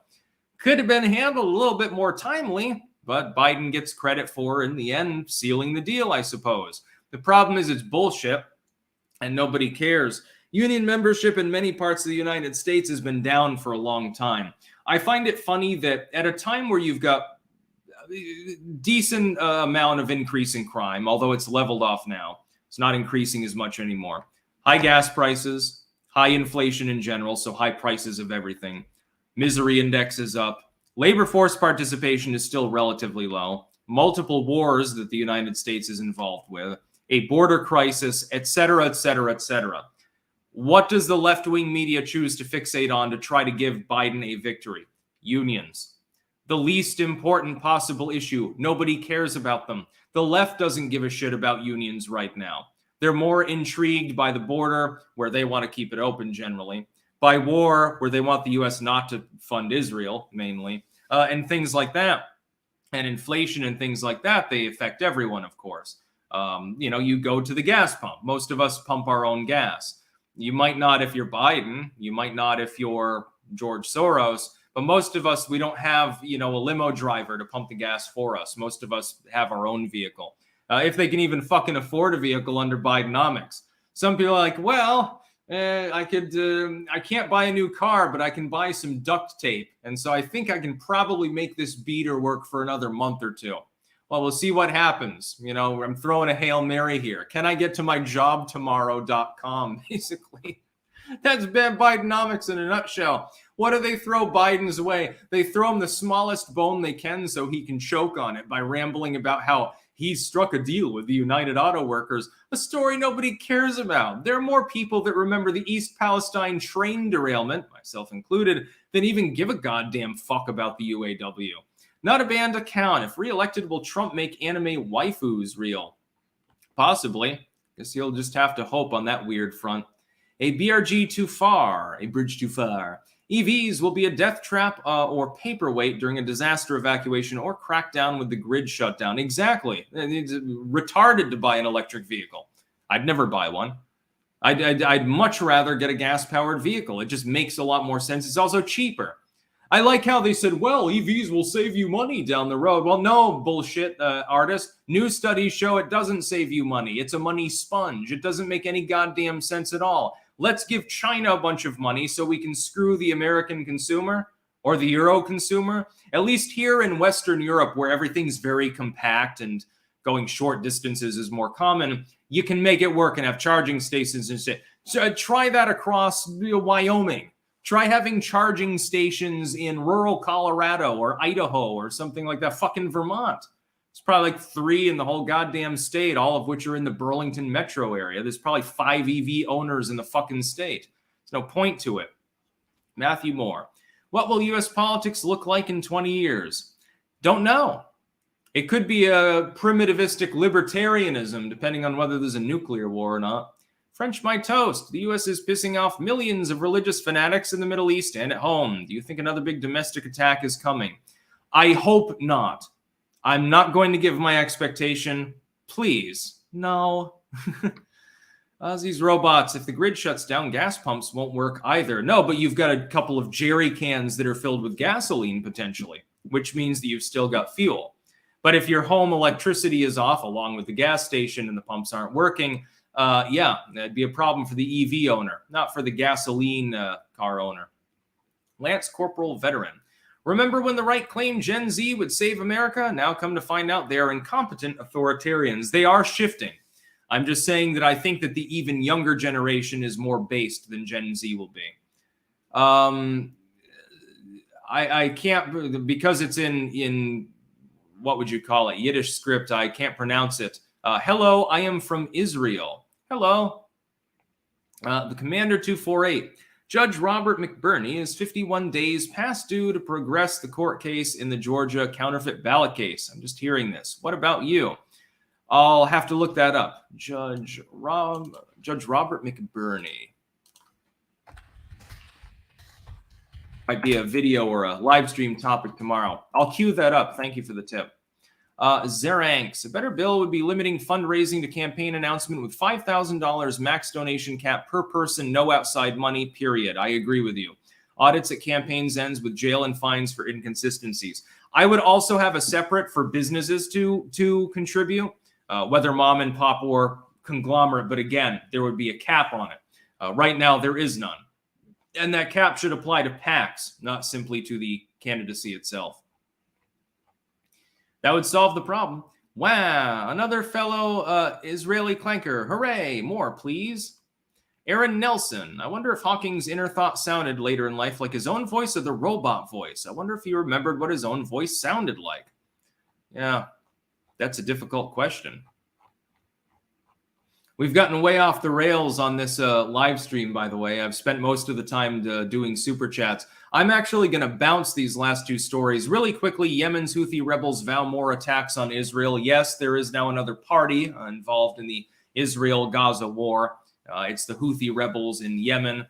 Could have been handled a little bit more timely, but Biden gets credit for, in the end, sealing the deal, I suppose. The problem is it's bullshit, and nobody cares. Union membership in many parts of the United States has been down for a long time. I find it funny that at a time where you've got a decent amount of increase in crime, although it's leveled off now, it's not increasing as much anymore. High gas prices, high inflation in general, so high prices of everything. Misery index is up. Labor force participation is still relatively low. Multiple wars that the United States is involved with. A border crisis, etc., etc., etc. What does the left-wing media choose to fixate on to try to give Biden a victory? Unions. The least important possible issue. Nobody cares about them. The left doesn't give a shit about unions right now. They're more intrigued by the border, where they want to keep it open generally, by war, where they want the U.S. not to fund Israel, mainly, and things like that. And inflation and things like that, they affect everyone, of course. You go to the gas pump. Most of us pump our own gas. You might not if you're Biden. You might not if you're George Soros. But most of us, we don't have, a limo driver to pump the gas for us. Most of us have our own vehicle. If they can even fucking afford a vehicle under Bidenomics. Some people are like, well, I can't buy a new car, but I can buy some duct tape. And so I think I can probably make this beater work for another month or two. Well, we'll see what happens. I'm throwing a Hail Mary here. Can I get to my jobtomorrow.com, basically? That's Bidenomics in a nutshell. What do they throw Biden's way? They throw him the smallest bone they can so he can choke on it by rambling about how he struck a deal with the United Auto Workers, a story nobody cares about. There are more people that remember the East Palestine train derailment, myself included, than even give a goddamn fuck about the UAW. Not a band account. If reelected, will Trump make anime waifus real? Possibly. Guess you'll just have to hope on that weird front. A BRG too far, a bridge too far. EVs will be a death trap or paperweight during a disaster evacuation or crackdown with the grid shutdown. Exactly. It's retarded to buy an electric vehicle. I'd never buy one. I'd much rather get a gas-powered vehicle. It just makes a lot more sense. It's also cheaper. I like how they said, well, EVs will save you money down the road. Well, no, bullshit, artist. New studies show it doesn't save you money. It's a money sponge. It doesn't make any goddamn sense at all. Let's give China a bunch of money so we can screw the American consumer or the Euro consumer. At least here in Western Europe, where everything's very compact and going short distances is more common, you can make it work and have charging stations and shit. So try that across Wyoming. Try having charging stations in rural Colorado or Idaho or something like that. Fucking Vermont. It's probably like 3 in the whole goddamn state, all of which are in the Burlington metro area. There's probably 5 EV owners in the fucking state. There's no point to it. Matthew Moore. What will U.S. politics look like in 20 years? Don't know. It could be a primitivistic libertarianism, depending on whether there's a nuclear war or not. French my toast. The U.S. is pissing off millions of religious fanatics in the Middle East and at home. Do you think another big domestic attack is coming? I hope not. I'm not going to give my expectation. Please. No. These robots, if the grid shuts down, gas pumps won't work either. No, but you've got a couple of jerry cans that are filled with gasoline potentially, which means that you've still got fuel. But if your home electricity is off along with the gas station and the pumps aren't working, that'd be a problem for the EV owner, not for the gasoline car owner. Lance Corporal Veteran. Remember when the right claimed Gen Z would save America? Now come to find out they are incompetent authoritarians. They are shifting. I'm just saying that I think that the even younger generation is more based than Gen Z will be. I can't, because it's in what would you call it? Yiddish script. I can't pronounce it. Hello, I am from Israel. Hello. The Commander 248. Judge Robert McBurney is 51 days past due to progress the court case in the Georgia counterfeit ballot case. I'm just hearing this. What about you? I'll have to look that up. Judge Robert McBurney. Might be a video or a live stream topic tomorrow. I'll queue that up. Thank you for the tip. Zeranks, a better bill would be limiting fundraising to campaign announcement with $5,000 max donation cap per person, no outside money, period. I agree with you. Audits at campaigns ends with jail and fines for inconsistencies. I would also have a separate for businesses to contribute, whether mom and pop or conglomerate. But again, there would be a cap on it. Right now, there is none. And that cap should apply to PACs, not simply to the candidacy itself. That would solve the problem. Wow, another fellow Israeli clanker. Hooray, more, please. Aaron Nelson. I wonder if Hawking's inner thought sounded later in life like his own voice or the robot voice. I wonder if he remembered what his own voice sounded like. Yeah, that's a difficult question. We've gotten way off the rails on this live stream, by the way. I've spent most of the time doing super chats. I'm actually going to bounce these last two stories really quickly. Yemen's Houthi rebels vow more attacks on Israel. Yes, there is now another party involved in the Israel-Gaza war. It's the Houthi rebels in Yemen,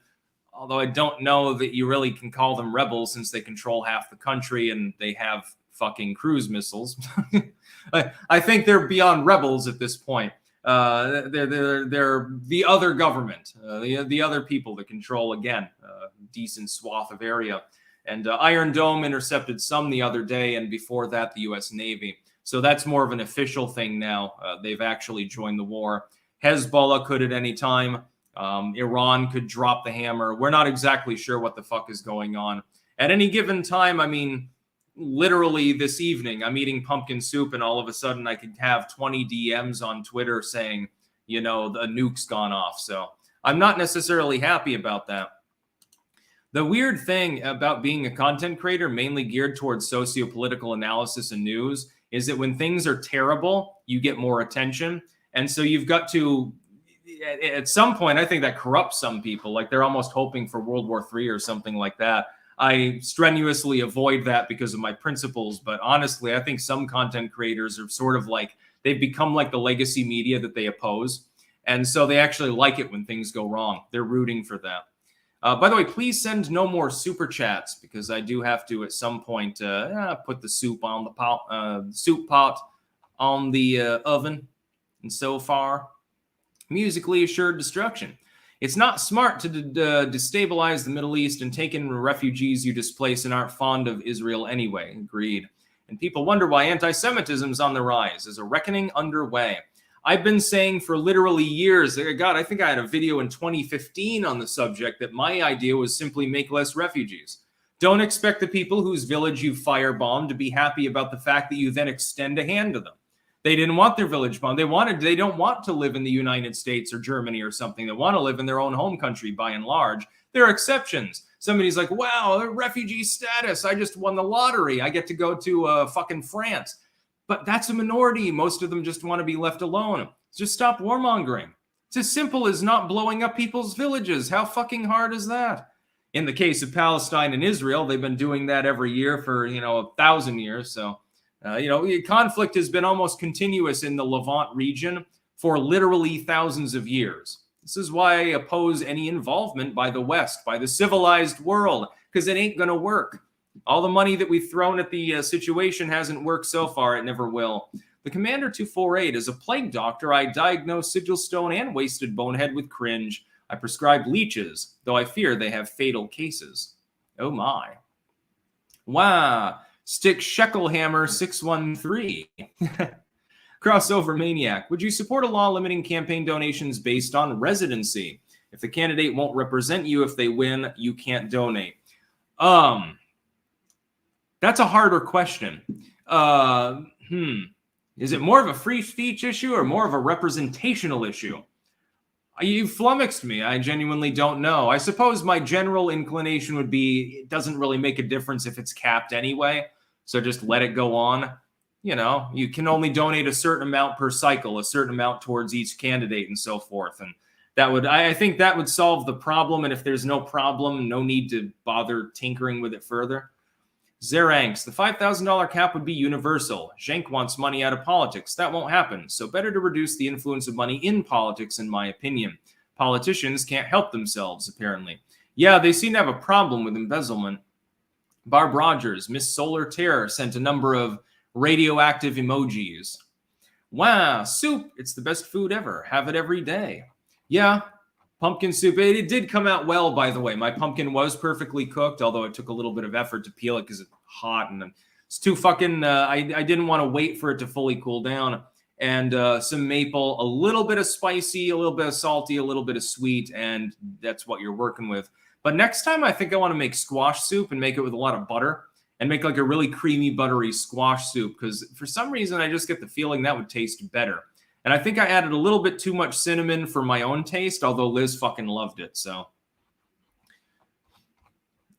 although I don't know that you really can call them rebels since they control half the country and they have fucking cruise missiles. I think they're beyond rebels at this point. They're the other government, the other people that control, again, a decent swath of area. And Iron Dome intercepted some the other day, and before that, the U.S. Navy. So that's more of an official thing now. They've actually joined the war. Hezbollah could at any time. Iran could drop the hammer. We're not exactly sure what the fuck is going on. At any given time, I mean, literally this evening, I'm eating pumpkin soup, and all of a sudden I could have 20 DMs on Twitter saying, you know, the nuke's gone off. So I'm not necessarily happy about that. The weird thing about being a content creator, mainly geared towards socio-political analysis and news, is that when things are terrible, you get more attention. And so you've got to, at some point, I think that corrupts some people. Like they're almost hoping for World War III or something like that. I strenuously avoid that because of my principles. But honestly, I think some content creators are sort of like, they've become like the legacy media that they oppose. And so they actually like it when things go wrong. They're rooting for that. By the way, please send no more super chats because I do have to at some point put the soup on the pot, soup pot on the oven. And so far, musically assured destruction. It's not smart to destabilize the Middle East and take in refugees you displace and aren't fond of Israel anyway. Agreed. And people wonder why anti-Semitism is on the rise. Is a reckoning underway? I've been saying for literally years, God, I think I had a video in 2015 on the subject that my idea was simply make less refugees. Don't expect the people whose village you firebombed to be happy about the fact that you then extend a hand to them. They didn't want their village bombed. They don't want to live in the United States or Germany or something. They want to live in their own home country by and large. There are exceptions. Somebody's like, wow, refugee status. I just won the lottery. I get to go to fucking France. But that's a minority. Most of them just want to be left alone. Just stop warmongering. It's as simple as not blowing up people's villages. How fucking hard is that? In the case of Palestine and Israel, they've been doing that every year for, 1,000 years. So, conflict has been almost continuous in the Levant region for literally thousands of years. This is why I oppose any involvement by the West, by the civilized world, because it ain't going to work. All the money that we've thrown at the situation hasn't worked so far. It never will. The Commander 248 is a plague doctor. I diagnose sigil stone and wasted bonehead with cringe. I prescribe leeches, though I fear they have fatal cases. Oh my. Wow. Stick Sheckelhammer 613. Crossover Maniac. Would you support a law limiting campaign donations based on residency? If the candidate won't represent you if they win, you can't donate. That's a harder question. Is it more of a free speech issue or more of a representational issue? You flummoxed me. I genuinely don't know. I suppose my general inclination would be it doesn't really make a difference if it's capped anyway. So just let it go on. You know, you can only donate a certain amount per cycle, a certain amount towards each candidate and so forth. And that would, I think that would solve the problem. And if there's no problem, no need to bother tinkering with it further. Zeranks, the $5,000 cap would be universal. Schenck wants money out of politics. That won't happen. So better to reduce the influence of money in politics, in my opinion. Politicians can't help themselves, apparently. Yeah, they seem to have a problem with embezzlement. Barb Rogers, Miss Solar Terror, sent a number of radioactive emojis. Wow, soup. It's the best food ever. Have it every day. Yeah, pumpkin soup. It did come out well, by the way. My pumpkin was perfectly cooked, although it took a little bit of effort to peel it because it's hot and it's too fucking. I didn't want to wait for it to fully cool down. And some maple, a little bit of spicy, a little bit of salty, a little bit of sweet, and that's what you're working with. But next time, I think I want to make squash soup and make it with a lot of butter and make like a really creamy, buttery squash soup because for some reason, I just get the feeling that would taste better. And I think I added a little bit too much cinnamon for my own taste, although Liz fucking loved it. So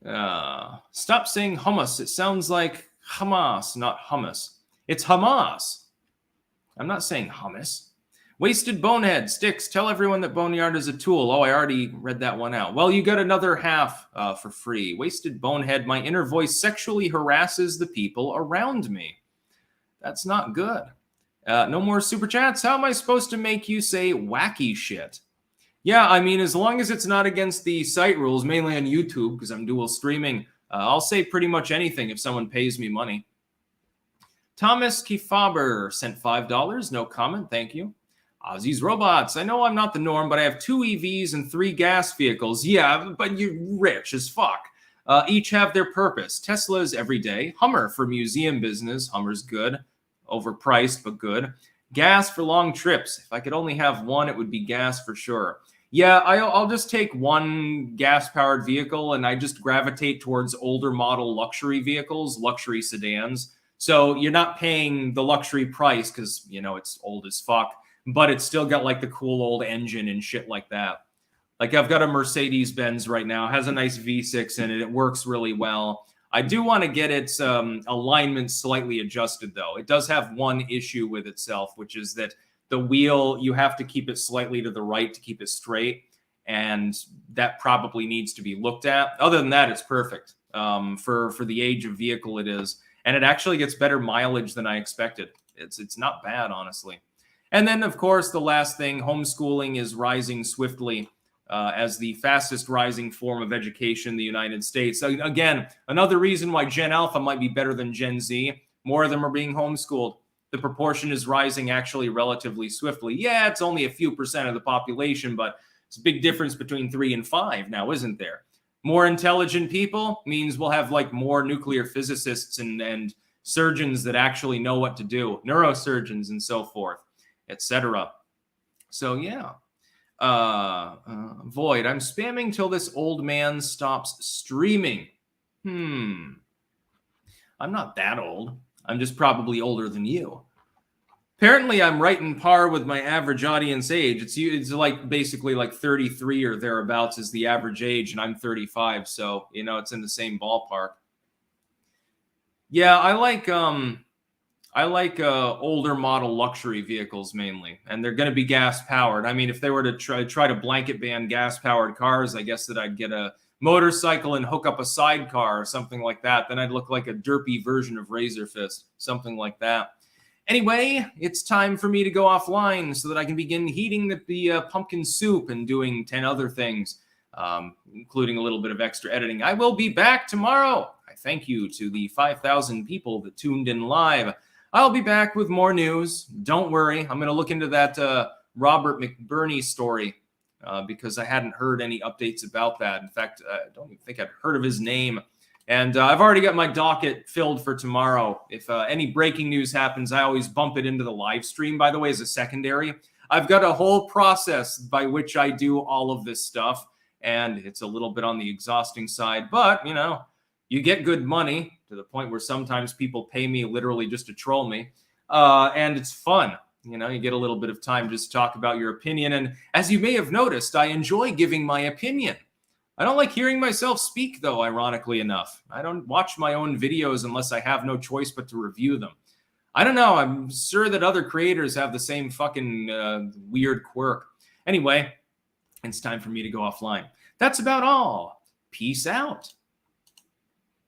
stop saying hummus. It sounds like Hamas, not hummus. It's Hamas. I'm not saying hummus. Wasted Bonehead. Sticks, tell everyone that Boneyard is a tool. Oh, I already read that one out. Well, you got another half for free. Wasted Bonehead. My inner voice sexually harasses the people around me. That's not good. No more super chats. How am I supposed to make you say wacky shit? Yeah, I mean, as long as it's not against the site rules, mainly on YouTube, because I'm dual streaming, I'll say pretty much anything if someone pays me money. Thomas Kifaber sent $5. No comment. Thank you. Ozzy's Robots. I know I'm not the norm, but I have 2 EVs and 3 gas vehicles. Yeah, but you're rich as fuck. Each have their purpose. Tesla's everyday. Hummer for museum business. Hummer's good. Overpriced, but good. Gas for long trips. If I could only have one, it would be gas for sure. Yeah, I'll just take one gas-powered vehicle, and I just gravitate towards older model luxury vehicles, luxury sedans. So you're not paying the luxury price because, you know, it's old as fuck, but it's still got like the cool old engine and shit like that. Like I've got a Mercedes-Benz right now. It has a nice V6 in it. It works really well. I do want to get its alignment slightly adjusted, though. It does have one issue with itself, which is that the wheel, you have to keep it slightly to the right to keep it straight, and that probably needs to be looked at. Other than that, it's perfect for the age of vehicle it is, and it actually gets better mileage than I expected. It's not bad, honestly. And then, of course, the last thing, homeschooling is rising swiftly. As the fastest rising form of education in the United States. So again, another reason why Gen Alpha might be better than Gen Z. More of them are being homeschooled. The proportion is rising actually relatively swiftly. Yeah, it's only a few percent of the population, but it's a big difference between 3 and 5 now, isn't there? More intelligent people means we'll have like more nuclear physicists and surgeons that actually know what to do, neurosurgeons and so forth, etc. So yeah. Void, I'm spamming till this old man stops streaming. I'm not that old. I'm just probably older than you. Apparently, I'm right in par with my average audience age. It's like basically like 33 or thereabouts is the average age, and I'm 35, so you know it's in the same ballpark. Yeah, I like older model luxury vehicles mainly, and they're going to be gas powered. I mean, if they were to try to blanket ban gas powered cars, I guess that I'd get a motorcycle and hook up a sidecar or something like that. Then I'd look like a derpy version of Razor Fist, something like that. Anyway, it's time for me to go offline so that I can begin heating the pumpkin soup and doing 10 other things, including a little bit of extra editing. I will be back tomorrow. I thank you to the 5,000 people that tuned in live. I'll be back with more news. Don't worry. I'm going to look into that Robert McBurney story because I hadn't heard any updates about that. In fact, I don't even think I'd heard of his name. And I've already got my docket filled for tomorrow. If any breaking news happens, I always bump it into the live stream, by the way, as a secondary. I've got a whole process by which I do all of this stuff. And it's a little bit on the exhausting side. But, you know, you get good money to the point where sometimes people pay me literally just to troll me. And it's fun. You know, you get a little bit of time just to talk about your opinion. And as you may have noticed, I enjoy giving my opinion. I don't like hearing myself speak, though, ironically enough. I don't watch my own videos unless I have no choice but to review them. I don't know. I'm sure that other creators have the same fucking weird quirk. Anyway, it's time for me to go offline. That's about all. Peace out.